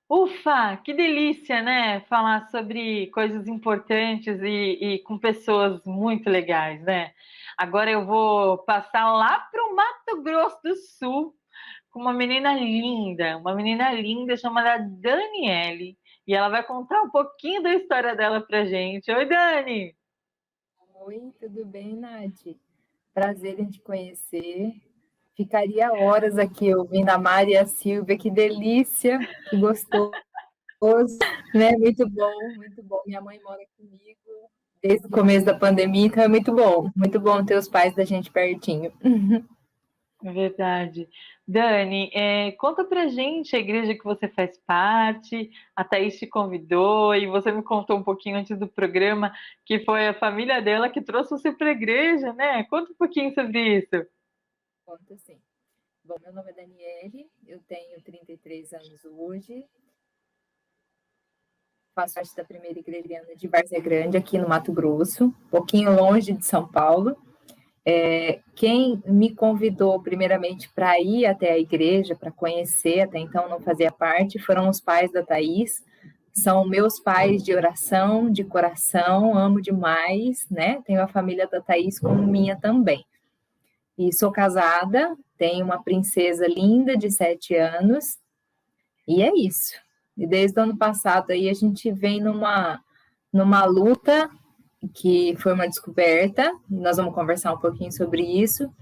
Speaker 2: ufa, que delícia, né? Falar sobre coisas importantes e com pessoas muito legais, né? Agora eu vou passar lá para o Mato Grosso do Sul com uma menina linda chamada Daniele. E ela vai contar um pouquinho da história dela pra gente. Oi, Dani!
Speaker 5: Oi, tudo bem, Nath? Prazer em te conhecer. Ficaria horas aqui ouvindo a Mari e a Silvia, que delícia, que gostoso, né? Muito bom, muito bom. Minha mãe mora comigo desde o começo da pandemia, então é muito bom ter os pais da gente pertinho.
Speaker 2: É verdade. Dani, conta pra gente a igreja que você faz parte, a Thaís te convidou e você me contou um pouquinho antes do programa que foi a família dela que trouxe você para a igreja, né? Conta um pouquinho sobre isso.
Speaker 5: Conta sim. Bom, meu nome é Daniele, eu tenho 33 anos hoje, faço parte da primeira igreja de Várzea Grande, aqui no Mato Grosso, um pouquinho longe de São Paulo. Quem me convidou primeiramente para ir até a igreja, para conhecer, até então não fazia parte, foram os pais da Thaís. São meus pais de oração, de coração, amo demais, né? Tenho a família da Thaís como minha também. E sou casada, tenho uma princesa linda de 7 anos, e é isso. E desde o ano passado aí a gente vem numa luta que foi uma descoberta, nós vamos conversar um pouquinho sobre isso,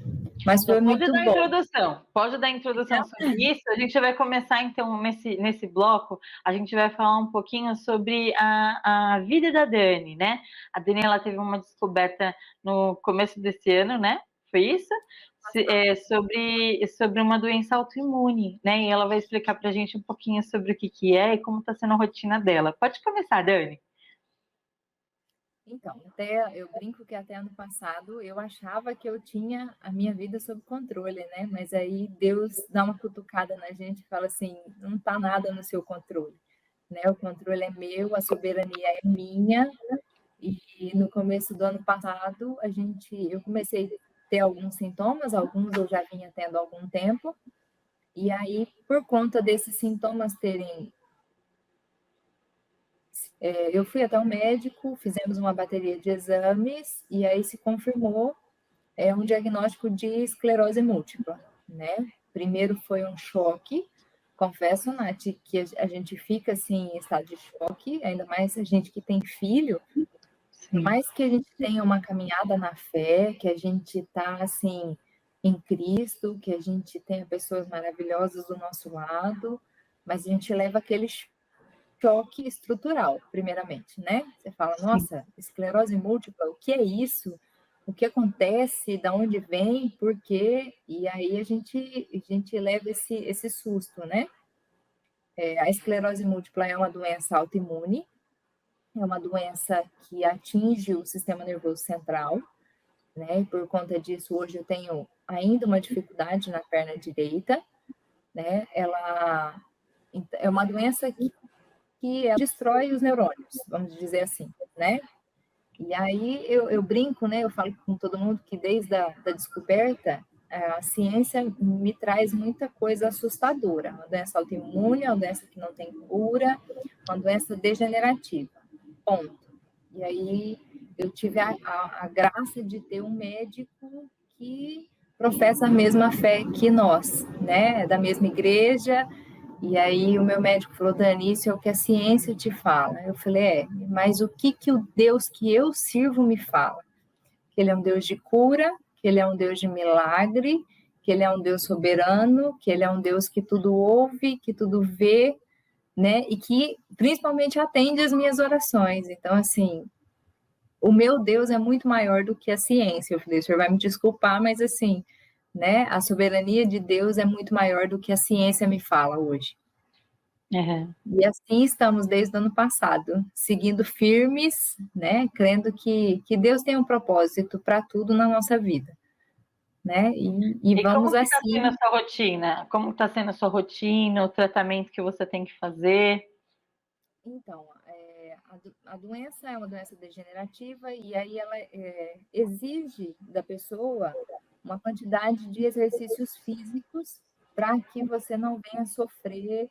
Speaker 5: mas foi muito bom.
Speaker 2: Pode dar introdução sobre isso, a gente vai começar então nesse bloco, a gente vai falar um pouquinho sobre a vida da Dani, né? A Dani, ela teve uma descoberta no começo desse ano, né? Foi isso? Sobre uma doença autoimune, né? E ela vai explicar pra gente um pouquinho sobre o que é e como está sendo a rotina dela. Pode começar, Dani.
Speaker 5: Então, eu brinco que até ano passado eu achava que eu tinha a minha vida sob controle, né? Mas aí Deus dá uma cutucada na gente e fala assim, não está nada no seu controle, né? O controle é meu, a soberania é minha. E no começo do ano passado, eu comecei a ter alguns sintomas, alguns eu já vinha tendo há algum tempo. E aí, por conta desses sintomas terem... eu fui até o médico, fizemos uma bateria de exames e aí se confirmou um diagnóstico de esclerose múltipla, né? Primeiro foi um choque, confesso, Nath, que a gente fica assim em estado de choque, ainda mais a gente que tem filho, mais que a gente tenha uma caminhada na fé, que a gente está assim em Cristo, que a gente tenha pessoas maravilhosas do nosso lado, mas a gente leva aquele choque estrutural, primeiramente, né? Você fala, nossa, esclerose múltipla, o que é isso? O que acontece? Da onde vem? Por quê? E aí a gente leva esse susto, né? A esclerose múltipla é uma doença autoimune, é uma doença que atinge o sistema nervoso central, né? E por conta disso, hoje eu tenho ainda uma dificuldade na perna direita, né? Ela é uma doença que destrói os neurônios, vamos dizer assim, né? E aí eu brinco, né? Eu falo com todo mundo que desde a descoberta, a ciência me traz muita coisa assustadora. Uma doença autoimune, uma doença que não tem cura, uma doença degenerativa. Ponto. E aí eu tive a graça de ter um médico que professa a mesma fé que nós, né? Da mesma igreja. E aí o meu médico falou, Dani, isso é o que a ciência te fala. Eu falei, mas o que o Deus que eu sirvo me fala? Que ele é um Deus de cura, que ele é um Deus de milagre, que ele é um Deus soberano, que ele é um Deus que tudo ouve, que tudo vê, né? E que principalmente atende as minhas orações. Então, assim, o meu Deus é muito maior do que a ciência. Eu falei, o senhor vai me desculpar, mas assim, né, a soberania de Deus é muito maior do que a ciência me fala hoje.
Speaker 2: Uhum.
Speaker 5: E assim estamos desde o ano passado, seguindo firmes, né, crendo que Deus tem um propósito para tudo na nossa vida, né, e vamos
Speaker 2: como que está
Speaker 5: assim.
Speaker 2: sendo a sua rotina? Como está sendo a sua rotina, o tratamento que você tem que fazer?
Speaker 5: Então, a doença é uma doença degenerativa e aí ela exige da pessoa uma quantidade de exercícios físicos para que você não venha sofrer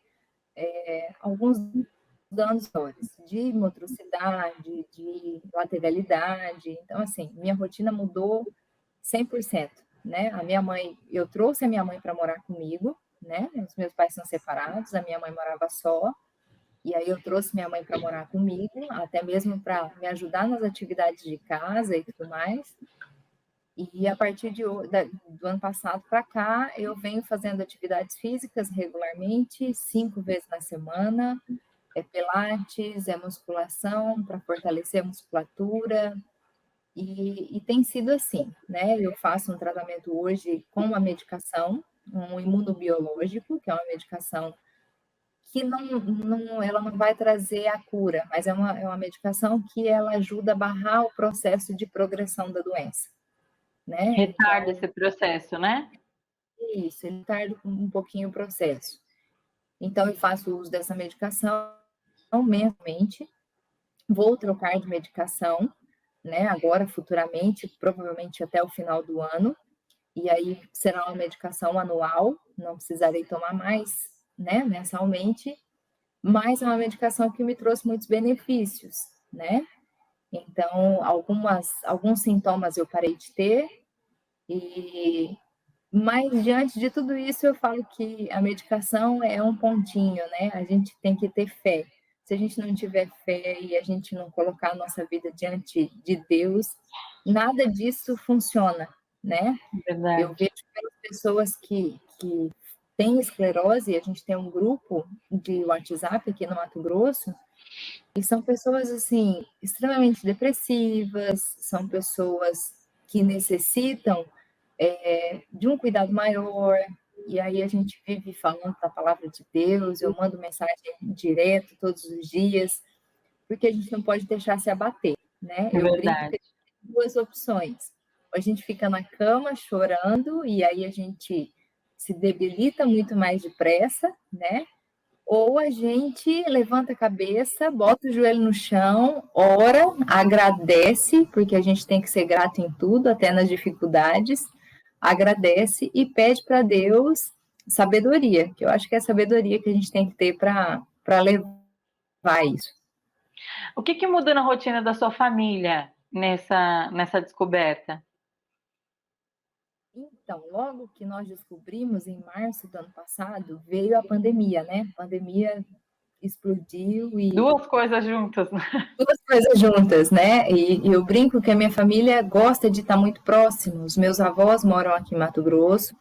Speaker 5: alguns danos maiores, de motricidade, de lateralidade. Então, assim, minha rotina mudou 100%, né? A minha mãe, eu trouxe a minha mãe para morar comigo, né? Os meus pais são separados, a minha mãe morava só. E aí eu trouxe minha mãe para morar comigo, até mesmo para me ajudar nas atividades de casa e tudo mais. E a partir do ano passado para cá, eu venho fazendo atividades físicas regularmente, 5 vezes na semana. É pilates, é musculação para fortalecer a musculatura. E tem sido assim, né? Eu faço um tratamento hoje com uma medicação, um imunobiológico, que é uma medicação que ela não vai trazer a cura, mas é uma medicação que ela ajuda a barrar o processo de progressão da doença, né?
Speaker 2: Retarda esse processo, né?
Speaker 5: Isso, ele tarda um pouquinho o processo. Então, eu faço uso dessa medicação mensalmente, vou trocar de medicação, né? Agora, futuramente, provavelmente até o final do ano, e aí será uma medicação anual, não precisarei tomar mais, né, mensalmente, mas é uma medicação que me trouxe muitos benefícios, né? Então, alguns sintomas eu parei de ter, mas diante de tudo isso, eu falo que a medicação é um pontinho, né? A gente tem que ter fé. Se a gente não tiver fé e a gente não colocar a nossa vida diante de Deus, nada disso funciona, né?
Speaker 2: Verdade.
Speaker 5: Eu vejo pelas pessoas que têm esclerose, a gente tem um grupo de WhatsApp aqui no Mato Grosso, e são pessoas, assim, extremamente depressivas, são pessoas que necessitam de um cuidado maior, e aí a gente vive falando da palavra de Deus, eu mando mensagem direto todos os dias, porque a gente não pode deixar se abater, né? Eu brinco que tem duas opções. Ou a gente fica na cama chorando, e aí a gente se debilita muito mais depressa, né? Ou a gente levanta a cabeça, bota o joelho no chão, ora, agradece, porque a gente tem que ser grato em tudo, até nas dificuldades, agradece e pede para Deus sabedoria, que eu acho que é a sabedoria que a gente tem que ter para levar isso.
Speaker 2: O que muda na rotina da sua família nessa descoberta?
Speaker 5: Então, logo que nós descobrimos, em março do ano passado, veio a pandemia, né? A pandemia explodiu e...
Speaker 2: Duas coisas juntas, né?
Speaker 5: Duas coisas juntas, né? E eu brinco que a minha família gosta de estar muito próximo. Os meus avós moram aqui em Mato Grosso,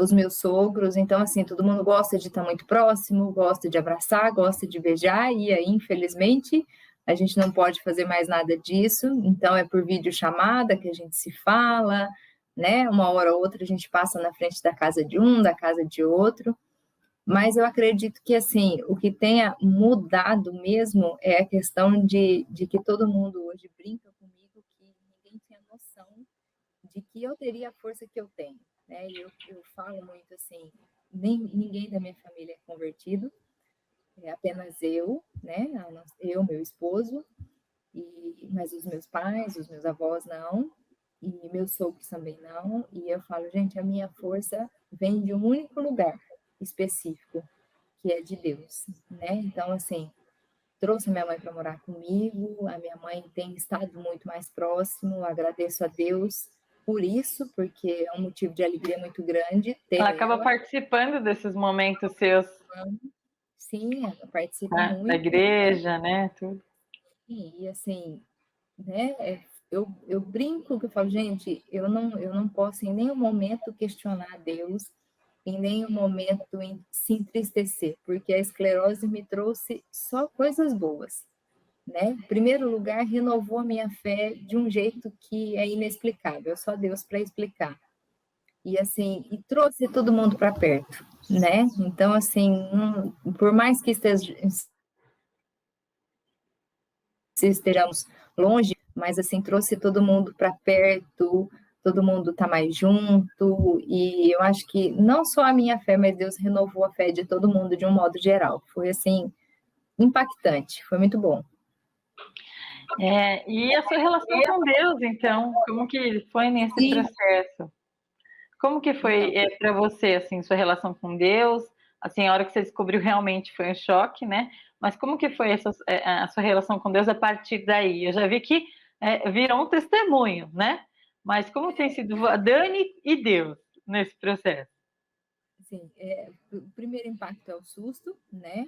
Speaker 5: os meus sogros, então, assim, todo mundo gosta de estar muito próximo, gosta de abraçar, gosta de beijar, e aí, infelizmente, a gente não pode fazer mais nada disso, então é por videochamada que a gente se fala, né? Uma hora ou outra a gente passa na frente da casa de um, da casa de outro, mas eu acredito que, assim, o que tenha mudado mesmo é a questão de que todo mundo hoje brinca comigo que ninguém tinha noção de que eu teria a força que eu tenho, né? E eu falo muito assim, ninguém da minha família é convertido, é apenas eu, né? Eu, meu esposo, mas os meus pais, os meus avós não, e meus sogros também não, e eu falo, gente, a minha força vem de um único lugar específico, que é de Deus, né? Então, assim, trouxe a minha mãe para morar comigo, a minha mãe tem estado muito mais próximo, agradeço a Deus por isso, porque é um motivo de alegria muito grande ter
Speaker 2: ela. Acaba participando desses momentos seus.
Speaker 5: Sim, ela participa muito.
Speaker 2: Da igreja, né? Tudo.
Speaker 5: E assim, né? Eu brinco que eu falo, gente, eu não posso em nenhum momento questionar Deus, em nenhum momento se entristecer, porque a esclerose me trouxe só coisas boas, né? Em primeiro lugar, renovou a minha fé de um jeito que é inexplicável, só Deus para explicar. E assim, e trouxe todo mundo para perto, né? Então, assim, por mais que estejamos longe, mas assim, trouxe todo mundo para perto, todo mundo tá mais junto, e eu acho que não só a minha fé, mas Deus renovou a fé de todo mundo de um modo geral. Foi assim, impactante, foi muito bom.
Speaker 2: E a sua relação com Deus, então, como que foi nesse processo? Como que foi para você, assim, sua relação com Deus? Assim, a hora que você descobriu realmente foi um choque, né? Mas como que foi a sua relação com Deus a partir daí? Eu já vi que virou um testemunho, né? Mas como tem sido a Dani e Deus nesse processo?
Speaker 5: Sim, o primeiro impacto é o susto, né?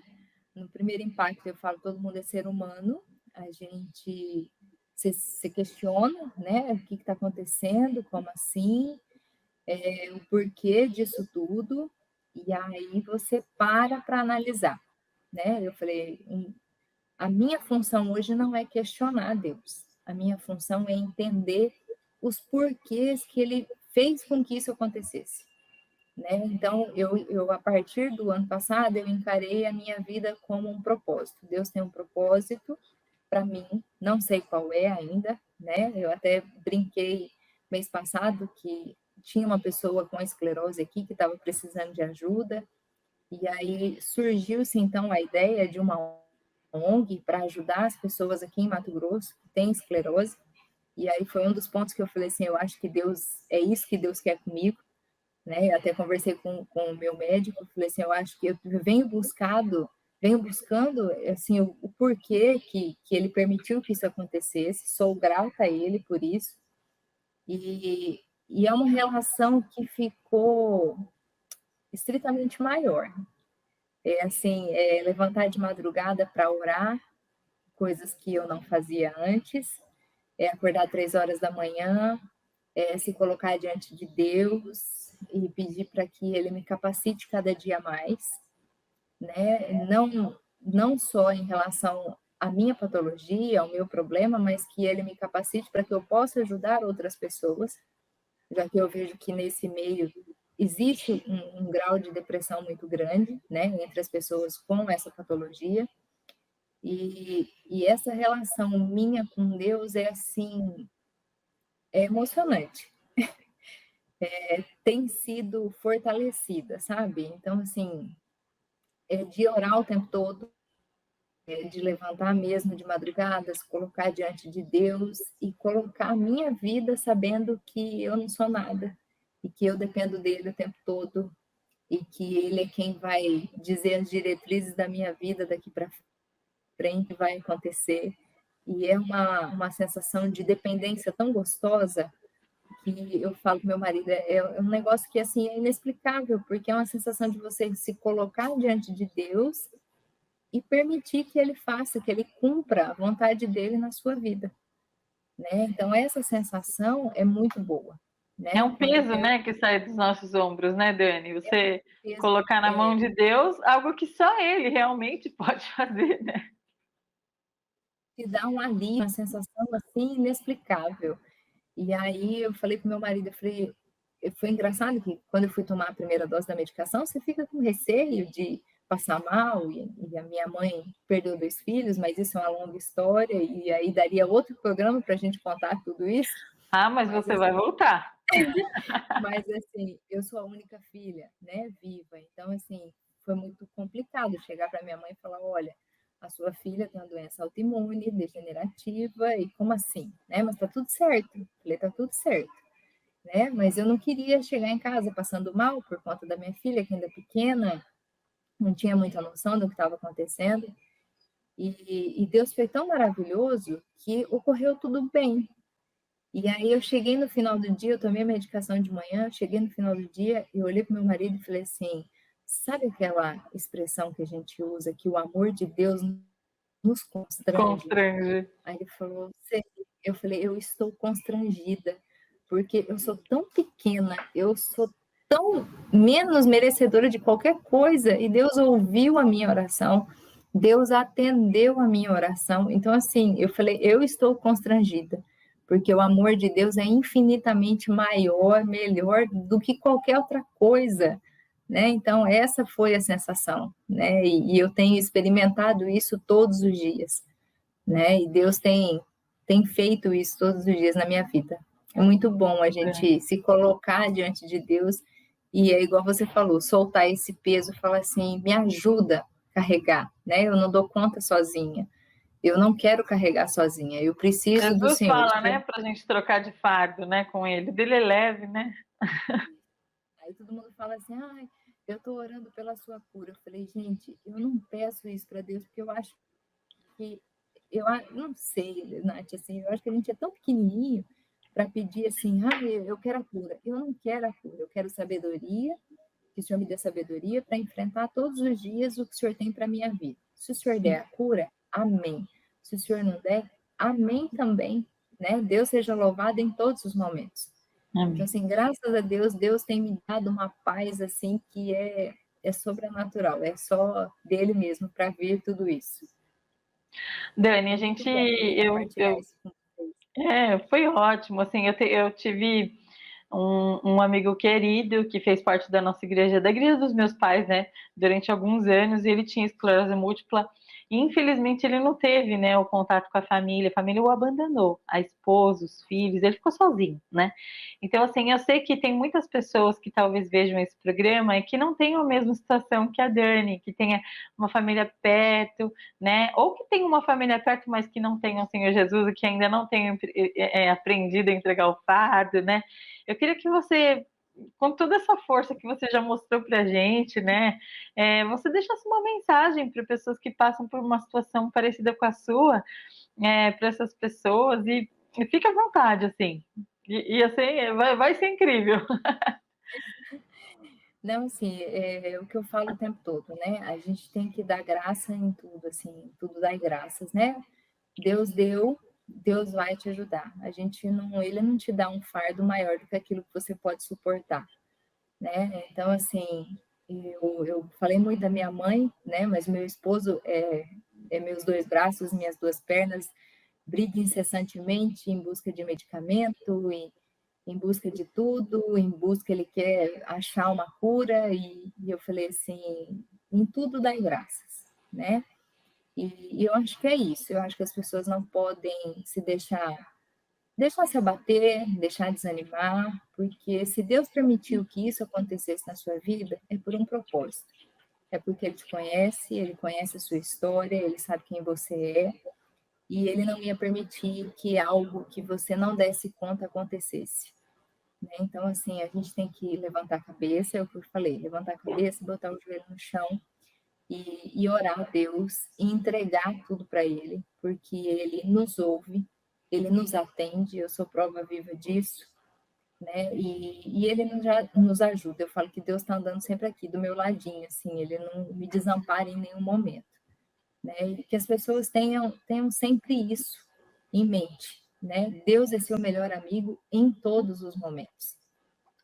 Speaker 5: No primeiro impacto eu falo, todo mundo é ser humano, a gente se questiona, né? O que está acontecendo, como assim, o porquê disso tudo, e aí você para analisar, né? Eu falei, a minha função hoje não é questionar Deus, a minha função é entender os porquês que Ele fez com que isso acontecesse. Né? Então, eu, a partir do ano passado, eu encarei a minha vida como um propósito. Deus tem um propósito para mim, não sei qual é ainda, né? Eu até brinquei mês passado que tinha uma pessoa com esclerose aqui que estava precisando de ajuda, e aí surgiu-se então a ideia de uma ONG para ajudar as pessoas aqui em Mato Grosso que têm esclerose, e aí foi um dos pontos que eu falei assim, eu acho que Deus, é isso que Deus quer comigo, né? Eu até conversei com o meu médico, falei assim, eu acho que eu venho buscando assim, o porquê que ele permitiu que isso acontecesse, sou grata a ele por isso, e é uma relação que ficou estritamente maior. Assim, levantar de madrugada para orar, coisas que eu não fazia antes, acordar 3 horas da manhã, se colocar diante de Deus e pedir para que Ele me capacite cada dia mais, né? Não só em relação à minha patologia, ao meu problema, mas que Ele me capacite para que eu possa ajudar outras pessoas, já que eu vejo que nesse meio existe um grau de depressão muito grande, né, entre as pessoas com essa patologia, e essa relação minha com Deus é assim, é emocionante. Tem sido fortalecida, sabe? Então, assim, de orar o tempo todo, de levantar mesmo de madrugada, se colocar diante de Deus e colocar a minha vida sabendo que eu não sou nada e que eu dependo dele o tempo todo e que ele é quem vai dizer as diretrizes da minha vida daqui para frente, vai acontecer. E é uma sensação de dependência tão gostosa que eu falo com meu marido, é um negócio que assim é inexplicável, porque é uma sensação de você se colocar diante de Deus e permitir que ele faça, que ele cumpra a vontade dele na sua vida, né? Então essa sensação é muito boa, né?
Speaker 2: É um peso, né, que sai dos nossos ombros, né, Dani? Você colocar na mão de Deus algo que só Ele realmente pode fazer, né?
Speaker 5: Te dá um alívio, uma sensação assim inexplicável. E aí eu falei pro meu marido, eu falei, foi engraçado que quando eu fui tomar a primeira dose da medicação, você fica com receio de passar mal, e a minha mãe perdeu 2 filhos, mas isso é uma longa história, e aí daria outro programa para a gente contar tudo isso.
Speaker 2: Mas você vai voltar.
Speaker 5: Mas assim, eu sou a única filha, né, viva, então assim, foi muito complicado chegar para minha mãe e falar, olha, a sua filha tem uma doença autoimune, degenerativa, e como assim? Né? Mas tá tudo certo. Eu falei, tá tudo certo. Né? Mas eu não queria chegar em casa passando mal por conta da minha filha, que ainda é pequena, não tinha muita noção do que estava acontecendo. E Deus foi tão maravilhoso que ocorreu tudo bem. E aí eu cheguei no final do dia, eu tomei a medicação de manhã, cheguei no final do dia, eu olhei para meu marido e falei assim, sabe aquela expressão que a gente usa, que o amor de Deus nos constrange? Aí ele falou, eu falei, eu estou constrangida, porque eu sou tão pequena, eu sou tão menos merecedora de qualquer coisa, e Deus ouviu a minha oração, Deus atendeu a minha oração. Então, assim, eu falei, eu estou constrangida, porque o amor de Deus é infinitamente maior, melhor do que qualquer outra coisa, né? Então, essa foi a sensação, né? E eu tenho experimentado isso todos os dias, né? E Deus tem feito isso todos os dias na minha vida. É muito bom a gente se colocar diante de Deus e é igual você falou, soltar esse peso, falar assim, me ajuda a carregar, né? Eu não dou conta sozinha. Eu não quero carregar sozinha, eu preciso do
Speaker 2: Jesus
Speaker 5: Senhor.
Speaker 2: fala, né, para a gente trocar de fardo, né, com ele. Dele é leve, né?
Speaker 5: Aí todo mundo fala assim, ai, eu estou orando pela sua cura. Eu falei, gente, eu não peço isso para Deus, porque eu acho que, não sei, Nath, assim, eu acho que a gente é tão pequenininho para pedir assim, ah, eu quero a cura. Eu não quero a cura, eu quero sabedoria, que o Senhor me dê sabedoria para enfrentar todos os dias o que o Senhor tem para a minha vida. Se o Senhor der a cura, amém. Se o Senhor não der, amém também, né? Deus seja louvado em todos os momentos.
Speaker 2: Amém.
Speaker 5: Então, assim, graças a Deus, Deus tem me dado uma paz, assim, que é sobrenatural, é só dele mesmo para vir tudo isso.
Speaker 2: Dani, a gente, foi ótimo, assim, eu tive um amigo querido que fez parte da nossa igreja, da igreja dos meus pais, né, durante alguns anos, e ele tinha esclerose múltipla, e infelizmente ele não teve, né, o contato com a família o abandonou, a esposa, os filhos, ele ficou sozinho, né, então assim, eu sei que tem muitas pessoas que talvez vejam esse programa e que não tenham a mesma situação que a Dani, que tenha uma família perto, né, ou que tenha uma família perto, mas que não tenha o Senhor Jesus e que ainda não tenha aprendido a entregar o fardo, né, eu queria que você, com toda essa força que você já mostrou para a gente, né, você deixasse uma mensagem para pessoas que passam por uma situação parecida com a sua, para essas pessoas, e fique à vontade, assim, e assim, vai ser incrível.
Speaker 5: Não, assim, é o que eu falo o tempo todo, né? A gente tem que dar graça em tudo, assim, tudo dá graças, né? Deus deu, Deus vai te ajudar. Ele não te dá um fardo maior do que aquilo que você pode suportar, né? Então, assim, eu falei muito da minha mãe, né? Mas meu esposo é meus dois braços, minhas duas pernas, briga incessantemente em busca de medicamento e em busca de tudo, ele quer achar uma cura, e eu falei assim, em tudo dá graças, né? E eu acho que é isso, eu acho que as pessoas não podem se deixar se abater, deixar desanimar, porque se Deus permitiu que isso acontecesse na sua vida, é por um propósito. É porque Ele te conhece, Ele conhece a sua história, Ele sabe quem você é, e Ele não ia permitir que algo que você não desse conta acontecesse. Né? Então, assim, a gente tem que levantar a cabeça, é o que eu falei, levantar a cabeça, botar o joelho no chão e orar a Deus e entregar tudo para Ele, porque Ele nos ouve, Ele nos atende, eu sou prova viva disso, né? E Ele nos ajuda. Eu falo que Deus está andando sempre aqui do meu ladinho, assim, Ele não me desampara em nenhum momento, né? E que as pessoas tenham sempre isso em mente, né? Deus é seu melhor amigo em todos os momentos,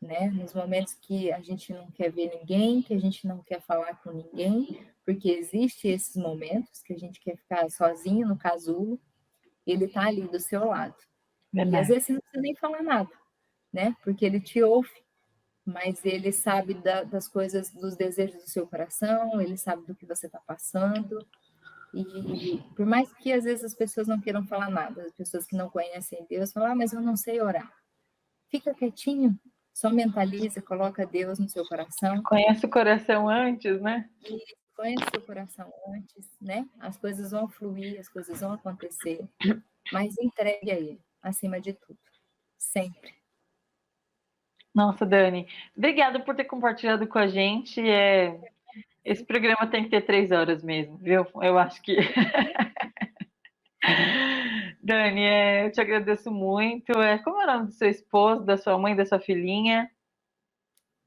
Speaker 5: né? Nos momentos que a gente não quer ver ninguém, que a gente não quer falar com ninguém, porque existe esses momentos que a gente quer ficar sozinho no casulo, ele está ali do seu lado. Verdade. E às vezes você não precisa nem falar nada, né? Porque ele te ouve, mas ele sabe das coisas, dos desejos do seu coração, ele sabe do que você está passando. E por mais que às vezes as pessoas não queiram falar nada, as pessoas que não conhecem Deus falam, mas eu não sei orar. Fica quietinho, só mentaliza, coloca Deus no seu coração.
Speaker 2: Conhece o coração antes, né?
Speaker 5: Conhece o seu coração antes, né? As coisas vão fluir, as coisas vão acontecer, mas entregue a Ele, acima de tudo, sempre.
Speaker 2: Nossa, Dani, obrigada por ter compartilhado com a gente. Esse programa tem que ter 3 horas mesmo, viu? Eu acho que... Dani, eu te agradeço muito. Como é o nome do seu esposo, da sua mãe, da sua filhinha?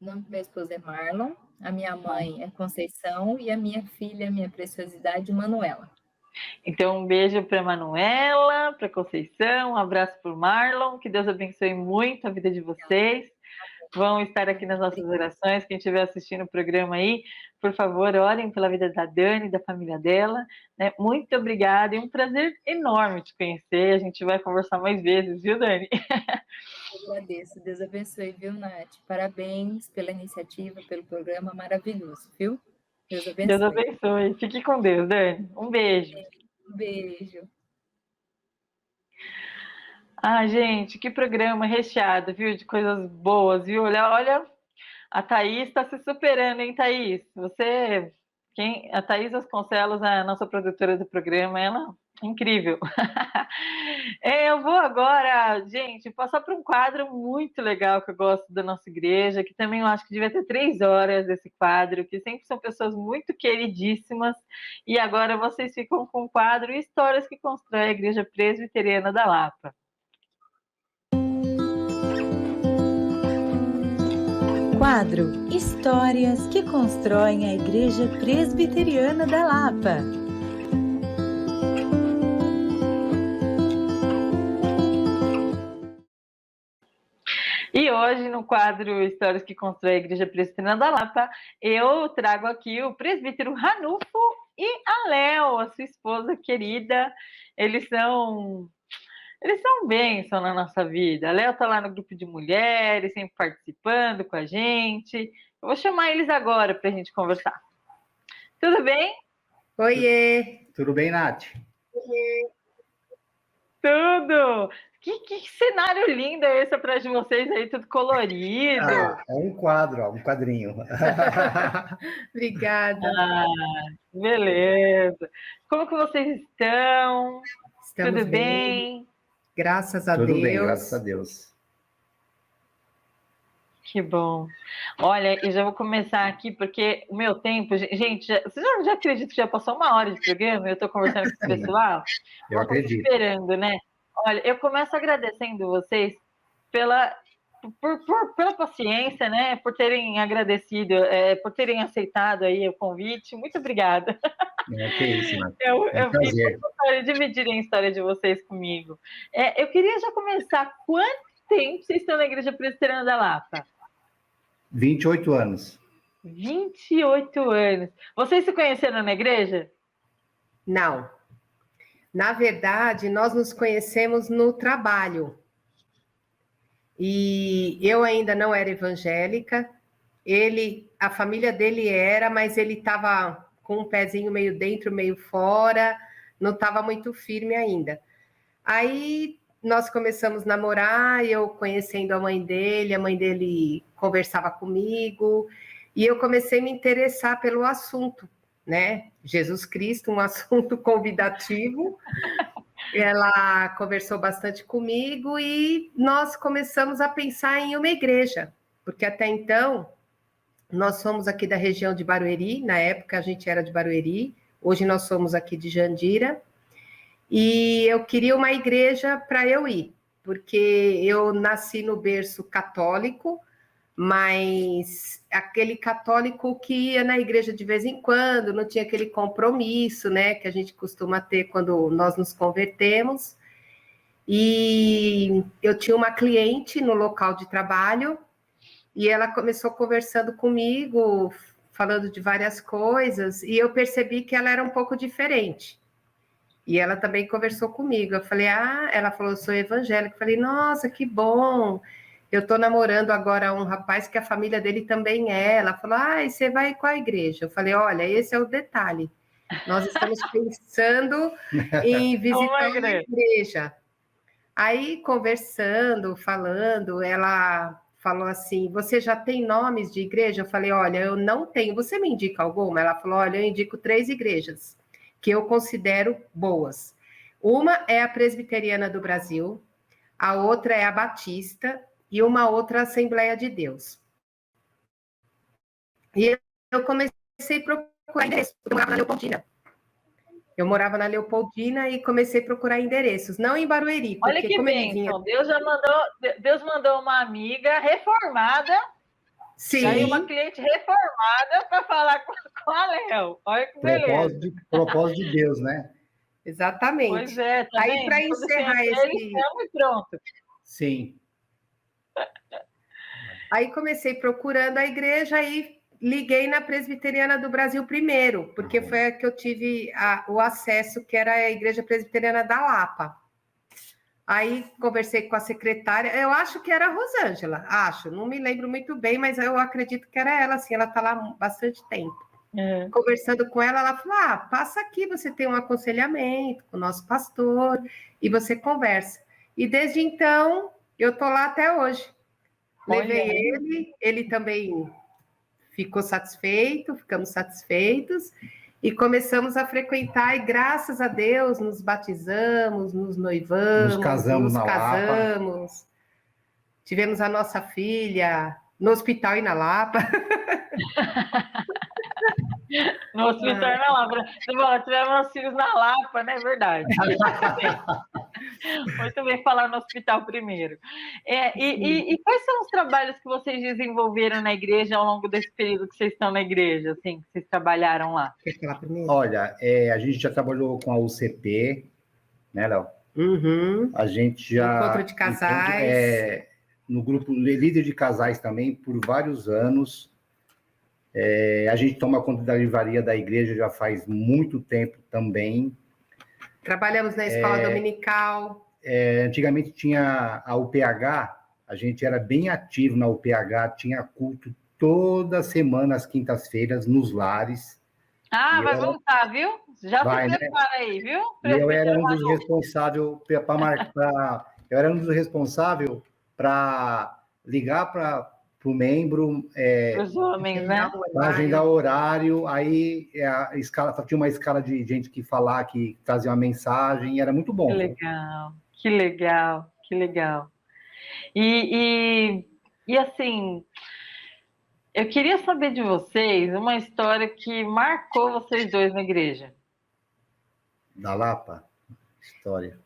Speaker 5: O nome do meu esposo é Marlon, a minha mãe é Conceição e a minha filha, minha preciosidade, Manuela.
Speaker 2: Então, um beijo para Manuela, para Conceição, um abraço para o Marlon, que Deus abençoe muito a vida de vocês. vão estar aqui nas nossas orações. Quem estiver assistindo o programa aí, por favor, orem pela vida da Dani, da família dela. Né? Muito obrigada, é um prazer enorme te conhecer. A gente vai conversar mais vezes, viu, Dani?
Speaker 5: Eu agradeço. Deus abençoe, viu, Nath? Parabéns pela iniciativa, pelo programa maravilhoso, viu? Deus abençoe.
Speaker 2: Deus abençoe. Fique com Deus, Dani. Um beijo.
Speaker 5: Um beijo.
Speaker 2: Ah, gente, que programa recheado, viu? De coisas boas, viu? Olha, a Thaís está se superando, hein, Thaís? A Thaís Vasconcelos, a nossa produtora do programa, ela é incrível. Eu vou agora, gente, passar por um quadro muito legal que eu gosto da nossa igreja, que também eu acho que devia ter 3 horas esse quadro, que sempre são pessoas muito queridíssimas. E agora vocês ficam com o quadro Histórias que Constrói a Igreja Presbiteriana da Lapa.
Speaker 1: Quadro Histórias que Constroem a Igreja Presbiteriana da Lapa.
Speaker 2: E hoje, no quadro Histórias que Constroem a Igreja Presbiteriana da Lapa, eu trago aqui o presbítero Ranulfo e a Léo, a sua esposa querida. Eles são bênção na nossa vida. A Léo está lá no grupo de mulheres, sempre participando com a gente. Eu vou chamar eles agora para a gente conversar. Tudo bem?
Speaker 6: Oiê! Tudo bem, Nath?
Speaker 2: Tudo! Que cenário lindo é esse atrás de vocês aí, tudo colorido.
Speaker 6: É um quadro, um quadrinho.
Speaker 5: Obrigada.
Speaker 2: Beleza. Como que vocês estão?
Speaker 7: Estamos
Speaker 2: Tudo bem?
Speaker 7: Graças a
Speaker 6: Tudo
Speaker 7: Deus.
Speaker 6: bem, graças a Deus.
Speaker 2: Que bom. Olha, eu já vou começar aqui, porque o meu tempo... Gente, vocês já acreditam que já passou 1 hora de programa? Eu estou conversando com esse pessoal?
Speaker 6: Eu acredito.
Speaker 2: Esperando, né? Olha, eu começo agradecendo vocês pela paciência, né? Por terem agradecido, por terem aceitado aí o convite. Muito obrigada.
Speaker 6: Que isso, Nath.
Speaker 2: Eu
Speaker 6: prazer.
Speaker 2: fico com vontade de dividirem a história de vocês comigo. Eu queria já começar. Quanto tempo vocês estão na Igreja Presbiteriana da Lapa?
Speaker 6: 28 anos.
Speaker 2: 28 anos. Vocês se conheceram na igreja?
Speaker 7: Não. Na verdade, nós nos conhecemos no trabalho. E eu ainda não era evangélica. A família dele era, mas ele estava com um pezinho meio dentro, meio fora, não estava muito firme ainda. Aí nós começamos a namorar, eu conhecendo a mãe dele conversava comigo, e eu comecei a me interessar pelo assunto, né? Jesus Cristo, um assunto convidativo. Ela conversou bastante comigo e nós começamos a pensar em uma igreja, porque até então nós somos aqui da região de Barueri, na época a gente era de Barueri, hoje nós somos aqui de Jandira, e eu queria uma igreja para eu ir, porque eu nasci no berço católico, mas aquele católico que ia na igreja de vez em quando, não tinha aquele compromisso, né, que a gente costuma ter quando nós nos convertemos. E eu tinha uma cliente no local de trabalho, e ela começou conversando comigo, falando de várias coisas, e eu percebi que ela era um pouco diferente. E ela também conversou comigo. Eu falei, ela falou, eu sou evangélica. Eu falei, nossa, que bom. Eu estou namorando agora um rapaz que a família dele também é. Ela falou, e você vai qual igreja? Eu falei, olha, esse é o detalhe. Nós estamos pensando em visitar uma igreja. Aí, conversando, falando, ela falou assim, você já tem nomes de igreja? Eu falei, olha, eu não tenho. Você me indica alguma? Ela falou, olha, eu indico 3 igrejas que eu considero boas. Uma é a Presbiteriana do Brasil, a outra é a Batista e uma outra Assembleia de Deus. E eu comecei a procurar endereços. Eu morava na Leopoldina e comecei a procurar endereços, não em Barueri. Porque
Speaker 2: olha que
Speaker 7: como
Speaker 2: bem,
Speaker 7: vinha...
Speaker 2: Deus mandou uma amiga reformada.
Speaker 7: Sim.
Speaker 2: Aí uma cliente reformada para falar com a Léo. Olha que beleza.
Speaker 6: Propósito de Deus, né?
Speaker 7: Exatamente.
Speaker 2: Pois é. Tá
Speaker 7: aí, para encerrar esse...
Speaker 2: E pronto.
Speaker 6: Sim.
Speaker 7: Aí comecei procurando a igreja e liguei na Presbiteriana do Brasil primeiro, porque foi a que eu tive o acesso, que era a Igreja Presbiteriana da Lapa. Aí conversei com a secretária, eu acho que era a Rosângela, não me lembro muito bem, mas eu acredito que era ela, assim, ela está lá há bastante tempo. Conversando com ela, ela falou, passa aqui, você tem um aconselhamento com o nosso pastor, e você conversa. E desde então, eu estou lá até hoje. Levei ele também ficou satisfeito, ficamos satisfeitos, e começamos a frequentar, e graças a Deus nos batizamos, nos noivamos,
Speaker 6: Nos casamos na Lapa.
Speaker 7: Tivemos a nossa filha no hospital e na Lapa.
Speaker 2: No hospital e na Lapa. Você falou, tivemos filhos na Lapa, né? É verdade. Muito bem falar no hospital primeiro. E quais são os trabalhos que vocês desenvolveram na igreja ao longo desse período que vocês estão na igreja, assim, que vocês trabalharam lá?
Speaker 7: Quer falar primeiro?
Speaker 6: Olha, a gente já trabalhou com a UCP, né, Léo?
Speaker 7: Uhum.
Speaker 6: A gente já...
Speaker 7: Encontro de casais.
Speaker 6: No grupo líder de casais também, por vários anos. A gente toma conta da livraria da igreja já faz muito tempo também.
Speaker 7: Trabalhamos na escola dominical.
Speaker 6: Antigamente tinha a UPH, a gente era bem ativo na UPH, tinha culto toda semana, às quintas-feiras, nos lares.
Speaker 2: Vai voltar, viu? Já se prepara, né? Aí, viu?
Speaker 6: E eu era um dos responsáveis para ligar para o membro,
Speaker 2: os homens, né?
Speaker 6: Para agendar o horário, aí tinha uma escala de gente que trazia uma mensagem, e era muito bom.
Speaker 2: Que legal. E assim, eu queria saber de vocês uma história que marcou vocês dois na igreja.
Speaker 6: Da Lapa? História.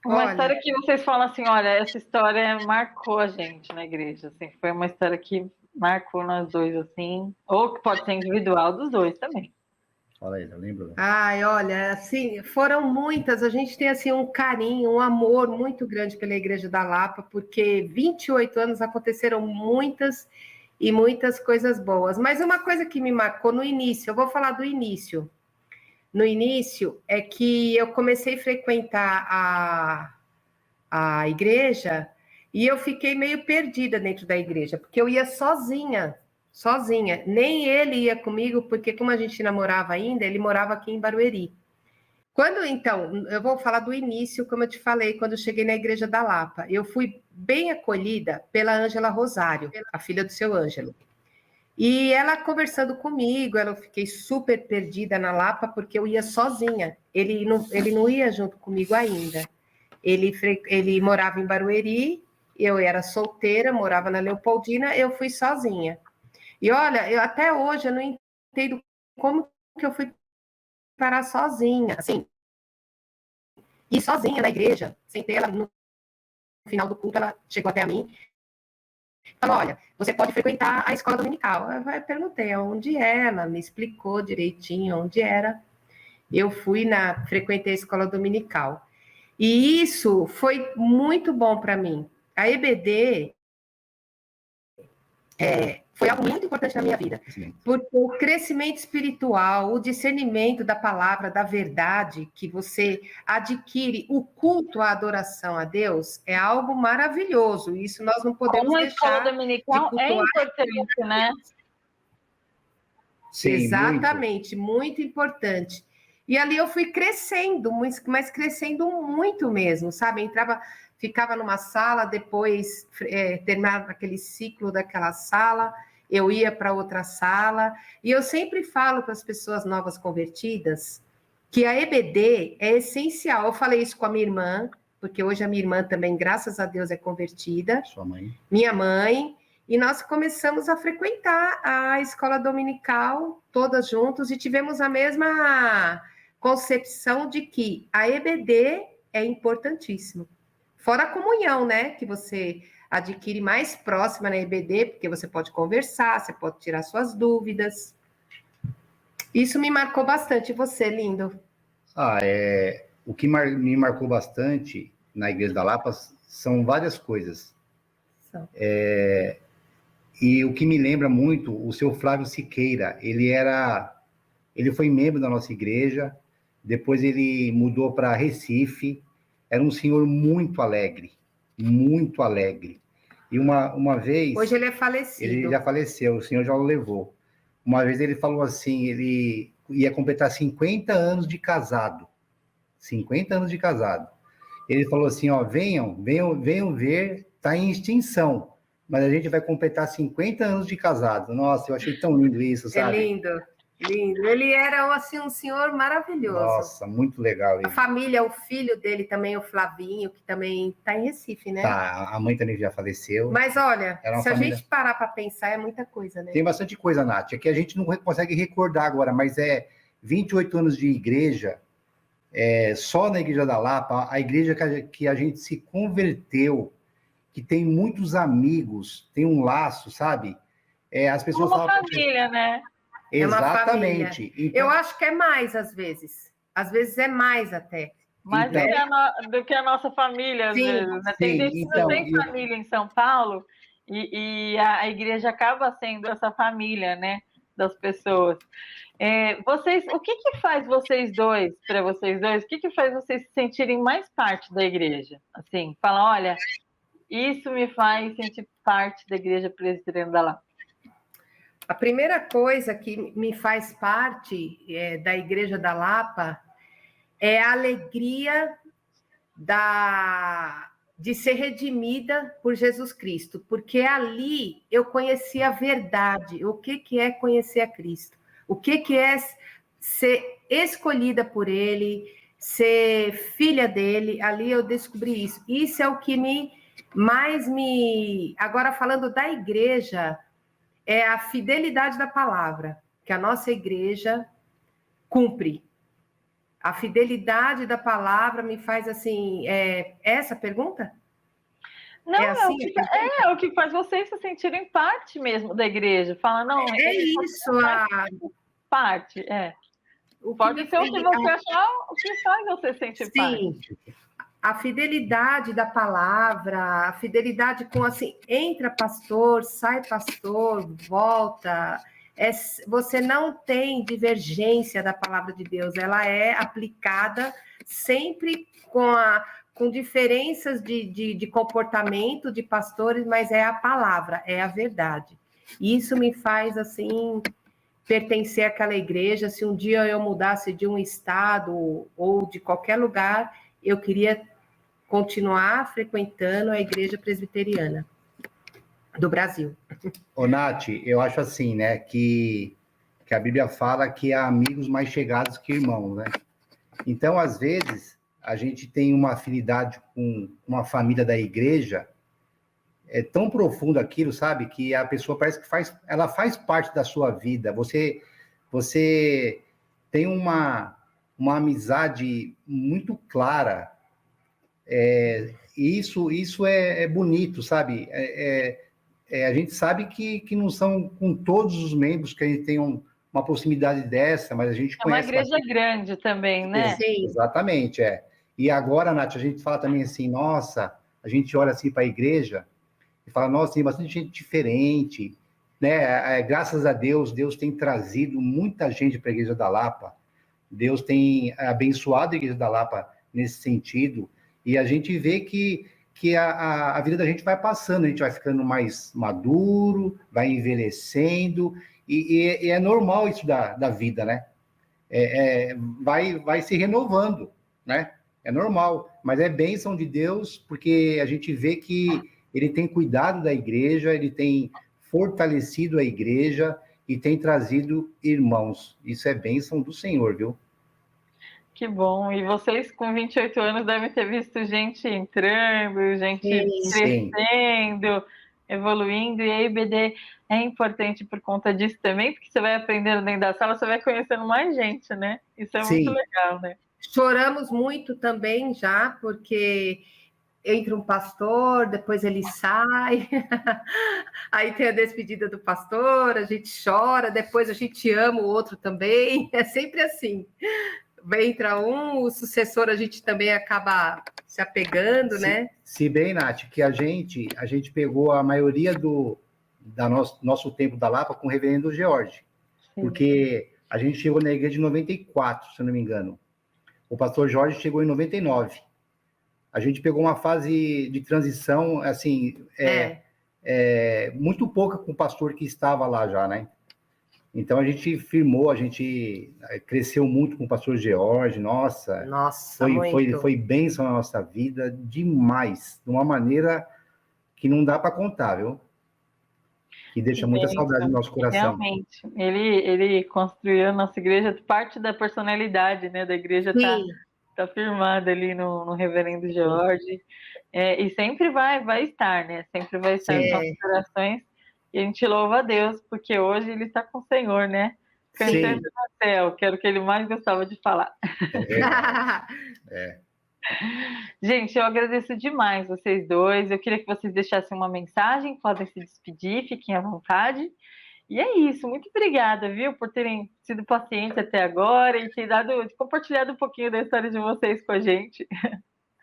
Speaker 2: Uma história que vocês falam assim, olha, essa história marcou a gente na igreja, assim, foi uma história que marcou nós dois, assim, ou que pode ser individual dos dois também.
Speaker 6: Fala aí, eu lembro.
Speaker 7: Olha, assim, foram muitas, a gente tem, assim, um carinho, um amor muito grande pela Igreja da Lapa, porque 28 anos aconteceram muitas e muitas coisas boas, mas uma coisa que me marcou no início, eu vou falar do início. No início, é que eu comecei a frequentar a igreja e eu fiquei meio perdida dentro da igreja, porque eu ia sozinha. Nem ele ia comigo, porque como a gente namorava ainda, ele morava aqui em Barueri. Então, eu vou falar do início, como eu te falei, quando eu cheguei na Igreja da Lapa. Eu fui bem acolhida pela Ângela Rosário, a filha do seu Ângelo. E ela conversando comigo, eu fiquei super perdida na Lapa, porque eu ia sozinha. Ele não ia junto comigo ainda. Ele morava em Barueri, eu era solteira, morava na Leopoldina, eu fui sozinha. E olha, até hoje eu não entendo como que eu fui parar sozinha, assim. E sozinha na igreja, sentei ela no final do culto, ela chegou até a mim. Falou, olha, você pode frequentar a escola dominical. Eu perguntei onde é, ela me explicou direitinho onde era. Eu frequentei a escola dominical. E isso foi muito bom para mim. A EBD foi algo muito importante na minha vida, porque o crescimento espiritual, o discernimento da palavra, da verdade, que você adquire, o culto, a adoração a Deus, é algo maravilhoso. Isso nós não podemos deixar.
Speaker 2: A escola dominical é importante, né?
Speaker 6: Sim,
Speaker 7: exatamente, muito importante. E ali eu fui crescendo, mas crescendo muito mesmo, sabe? Ficava numa sala, depois terminava aquele ciclo daquela sala, eu ia para outra sala, e eu sempre falo para as pessoas novas convertidas que a EBD é essencial. Eu falei isso com a minha irmã, porque hoje a minha irmã também, graças a Deus, é convertida.
Speaker 6: Sua mãe?
Speaker 7: Minha mãe. E nós começamos a frequentar a escola dominical, todas juntos, e tivemos a mesma concepção de que a EBD é importantíssimo. Fora a comunhão, né? Que você adquire mais próxima na EBD, porque você pode conversar, você pode tirar suas dúvidas. Isso me marcou bastante. E você, lindo?
Speaker 6: O que me marcou bastante na Igreja da Lapa são várias coisas.
Speaker 7: Benção.
Speaker 6: E o que me lembra muito, o seu Flávio Siqueira, ele foi membro da nossa igreja, depois ele mudou para Recife, era um senhor muito alegre, muito alegre. E uma vez...
Speaker 7: Hoje ele é falecido.
Speaker 6: Ele já faleceu, o senhor já o levou. Uma vez ele falou assim, ele ia completar 50 anos de casado. 50 anos de casado. Ele falou assim, ó, venham ver, está em extinção, mas a gente vai completar 50 anos de casado. Nossa, eu achei tão lindo isso, sabe?
Speaker 7: É lindo, lindo. Ele era, assim, um senhor maravilhoso.
Speaker 6: Nossa, muito legal ele.
Speaker 7: A família, o filho dele também, o Flavinho, que também está em Recife, né?
Speaker 6: Tá, a mãe também já faleceu.
Speaker 7: Mas olha, se a
Speaker 6: família...
Speaker 7: gente parar para pensar, é muita coisa, né?
Speaker 6: Tem bastante coisa, Nath. É que a gente não consegue recordar agora, mas 28 anos de igreja, só na Igreja da Lapa, a igreja que a gente se converteu, que tem muitos amigos, tem um laço, sabe? As pessoas
Speaker 2: uma
Speaker 6: falam...
Speaker 2: família, né?
Speaker 6: Exatamente.
Speaker 7: Então... Eu acho que é mais, às vezes. Às vezes é mais até.
Speaker 2: Mais do que a nossa família, às vezes. Né? Tem gente que não tem família em São Paulo e a igreja acaba sendo essa família, né? Das pessoas. O que faz vocês dois, para vocês dois, o que faz vocês se sentirem mais parte da igreja? Assim, falar, olha, isso me faz sentir parte da Igreja Presbiteriana da Lapa.
Speaker 7: A primeira coisa que me faz parte da Igreja da Lapa é a alegria de ser redimida por Jesus Cristo, porque ali eu conheci a verdade, o que é conhecer a Cristo, o que é ser escolhida por Ele, ser filha dele, ali eu descobri isso. Isso é o que mais me... Agora, falando da igreja, é a fidelidade da palavra, que a nossa igreja cumpre. A fidelidade da palavra me faz assim... essa pergunta?
Speaker 2: Não, assim, o que faz vocês se sentirem parte mesmo da igreja. Fala, não...
Speaker 7: isso,
Speaker 2: parte, Pode ser o que você achar, o que faz você sentir parte.
Speaker 7: Sim, a fidelidade da palavra, a fidelidade com, assim, entra pastor, sai pastor, volta. Você não tem divergência da palavra de Deus, ela é aplicada sempre com diferenças de comportamento de pastores, mas é a palavra, é a verdade. Isso me faz, assim, pertencer àquela igreja. Se um dia eu mudasse de um estado ou de qualquer lugar, eu queria continuar frequentando a Igreja Presbiteriana do Brasil.
Speaker 6: Ô, Nath, eu acho assim, né, que a Bíblia fala que há amigos mais chegados que irmãos, né? Então, às vezes, a gente tem uma afinidade com uma família da igreja, é tão profundo aquilo, sabe, que a pessoa parece que ela faz parte da sua vida. Você tem uma amizade muito clara. Isso é bonito, sabe? A gente sabe que não são com todos os membros que a gente tem uma proximidade dessa, mas a gente conhece...
Speaker 2: É uma igreja grande também, né?
Speaker 6: Sim. Exatamente, E agora, Nath, a gente fala também assim, nossa, a gente olha assim para a igreja e fala, nossa, tem bastante gente diferente, né? Graças a Deus, Deus tem trazido muita gente para a Igreja da Lapa, Deus tem abençoado a Igreja da Lapa nesse sentido, e a gente vê que a vida da gente vai passando, a gente vai ficando mais maduro, vai envelhecendo, e é normal isso da vida, né? Vai se renovando, né? É normal, mas é bênção de Deus, porque a gente vê que Ele tem cuidado da igreja, Ele tem fortalecido a igreja e tem trazido irmãos. Isso é bênção do Senhor, viu?
Speaker 2: Que bom. E vocês, com 28 anos, devem ter visto gente entrando, gente crescendo, evoluindo. E a IBD é importante por conta disso também, porque você vai aprendendo dentro da sala, você vai conhecendo mais gente, né? Isso é muito legal, né?
Speaker 7: Choramos muito também já, porque entra um pastor, depois ele sai, aí tem a despedida do pastor, a gente chora, depois a gente ama o outro também, é sempre assim. entra um, o sucessor a gente também acaba se apegando, né?
Speaker 6: Se bem, Nath, que a gente pegou a maioria do nosso tempo da Lapa com o reverendo George, porque a gente chegou na igreja em 94, se eu não me engano. O pastor Jorge chegou em 99. A gente pegou uma fase de transição, assim, muito pouca com o pastor que estava lá já, né? Então a gente firmou, a gente cresceu muito com o pastor George, nossa, foi bênção na nossa vida demais, de uma maneira que não dá para contar, viu? Que deixa muita saudade no nosso coração.
Speaker 2: Realmente, ele construiu a nossa igreja, parte da personalidade, né, da igreja tá firmada ali no reverendo George, e sempre vai estar, né, sempre vai estar nos nossos corações. E a gente louva a Deus, porque hoje ele está com o Senhor, né? Cantando no céu, que era o que ele mais gostava de falar. Gente, eu agradeço demais vocês dois. Eu queria que vocês deixassem uma mensagem, podem se despedir, fiquem à vontade. E é isso, muito obrigada, viu, por terem sido pacientes até agora e ter compartilhado um pouquinho da história de vocês com a gente.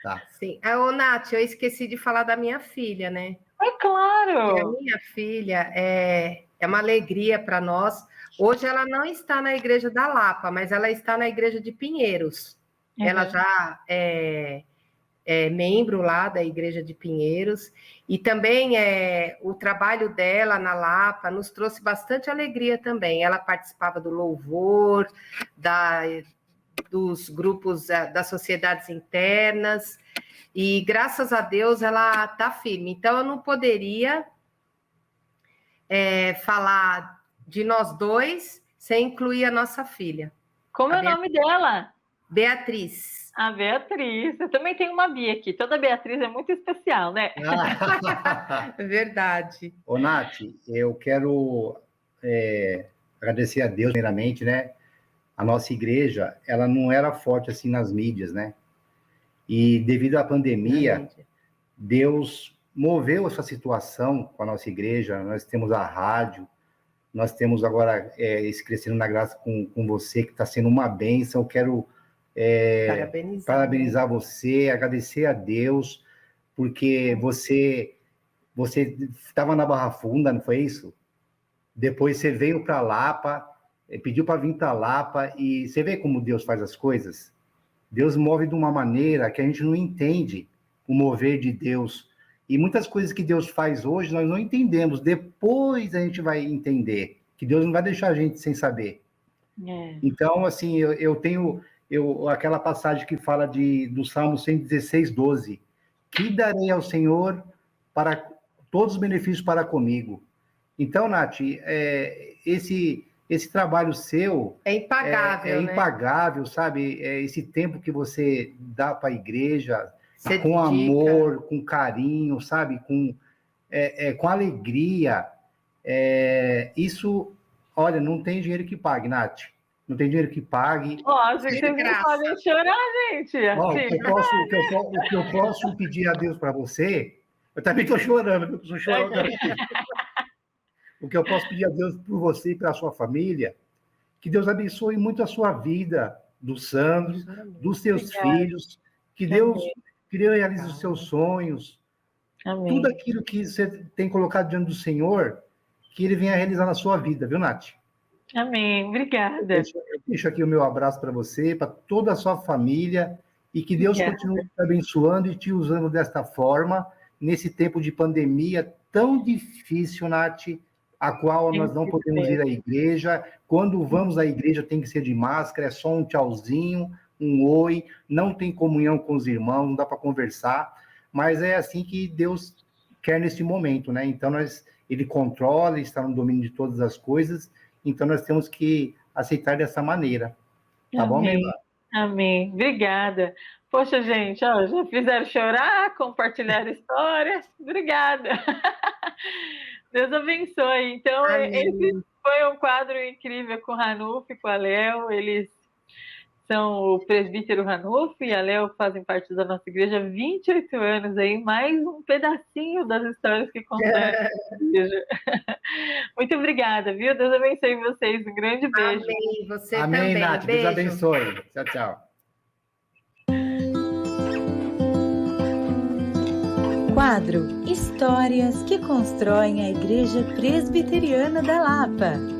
Speaker 7: Tá. Sim. Ô, Nath, eu esqueci de falar da minha filha, né?
Speaker 2: É claro!
Speaker 7: E a minha filha é uma alegria para nós. Hoje ela não está na igreja da Lapa, mas ela está na igreja de Pinheiros. Uhum. Ela já é membro lá da igreja de Pinheiros. E também o trabalho dela na Lapa nos trouxe bastante alegria também. Ela participava do louvor, dos grupos das sociedades internas. E, graças a Deus, ela está firme. Então, eu não poderia falar de nós dois sem incluir a nossa filha.
Speaker 2: Como é o nome dela?
Speaker 7: Beatriz.
Speaker 2: A Beatriz. Eu também tenho uma Bia aqui. Toda Beatriz é muito especial, né?
Speaker 7: Verdade.
Speaker 6: Ô, Nath, eu quero agradecer a Deus, primeiramente, né? A nossa igreja, ela não era forte assim nas mídias, né? E devido à pandemia, Deus moveu essa situação com a nossa igreja. Nós temos a rádio, nós temos agora esse Crescendo na Graça com você, que está sendo uma bênção. Eu quero parabenizar você, agradecer a Deus, porque você estava na Barra Funda, não foi isso? Depois você veio para Lapa, pediu para vir para Lapa, e você vê como Deus faz as coisas? Deus move de uma maneira que a gente não entende o mover de Deus. E muitas coisas que Deus faz hoje, nós não entendemos. Depois a gente vai entender, que Deus não vai deixar a gente sem saber. Então, assim, eu tenho aquela passagem que fala do Salmo 116, 12. Que darei ao Senhor para todos os benefícios para comigo. Então, Nath, esse trabalho seu
Speaker 7: é impagável, né?
Speaker 6: Impagável, sabe? Esse tempo que você dá para a igreja, com amor, com carinho, sabe? Com alegria. Isso, olha, não tem dinheiro que pague, Nath. Não tem dinheiro que pague.
Speaker 2: Nossa, vocês não podem chorar, gente. Assim.
Speaker 6: O que eu posso pedir a Deus para você, eu também estou chorando, eu estou chorando. O que eu posso pedir a Deus por você e pela sua família, que Deus abençoe muito a sua vida, do Sandro, dos seus filhos, que Deus realize os seus sonhos, tudo aquilo que você tem colocado diante do Senhor, que Ele venha realizar na sua vida, viu, Nath?
Speaker 2: Amém, obrigada.
Speaker 6: Eu deixo aqui o meu abraço para você, para toda a sua família, e que Deus continue te abençoando e te usando desta forma, nesse tempo de pandemia tão difícil, Nath, a qual nós não podemos ir à igreja. Quando vamos à igreja tem que ser de máscara, é só um tchauzinho, um oi, não tem comunhão com os irmãos, não dá para conversar, mas é assim que Deus quer nesse momento, né? Então, Ele controla, Ele está no domínio de todas as coisas, então nós temos que aceitar dessa maneira. Tá bom, minha irmã?
Speaker 2: Amém. Obrigada. Poxa, gente, já fizeram chorar, compartilharam histórias. Obrigada. Deus abençoe. Então, esse foi um quadro incrível com o Ranulf, com a Léo. Eles são o presbítero Ranulfo e a Léo fazem parte da nossa igreja há 28 anos aí, mais um pedacinho das histórias que contaram na igreja. Muito obrigada, viu? Deus abençoe vocês. Um grande beijo.
Speaker 7: Amém. Você
Speaker 6: Amém,
Speaker 7: também.
Speaker 6: Nath.
Speaker 7: Beijo.
Speaker 6: Deus abençoe. Tchau, tchau.
Speaker 1: Quadro Histórias que constroem a Igreja Presbiteriana da Lapa.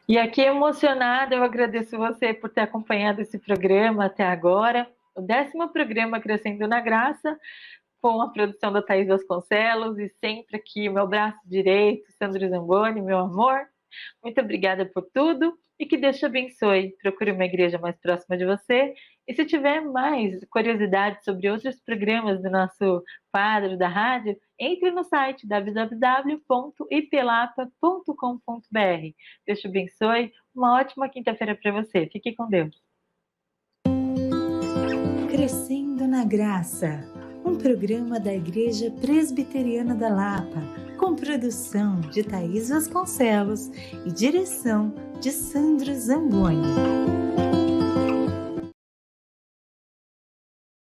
Speaker 2: E aqui, emocionada, eu agradeço você por ter acompanhado esse programa até agora, o 10º programa Crescendo na Graça, com a produção da Thaís Vasconcelos, e sempre aqui o meu braço direito, Sandro Zamboni, meu amor. Muito obrigada por tudo e que Deus te abençoe. Procure uma igreja mais próxima de você. E se tiver mais curiosidades sobre outros programas do nosso quadro da rádio, entre no site www.ipelapa.com.br. Deus te abençoe. Uma ótima quinta-feira para você. Fique com Deus.
Speaker 1: Crescendo na Graça, um programa da Igreja Presbiteriana da Lapa, com produção de Thaís Vasconcelos e direção de Sandro Zamboni.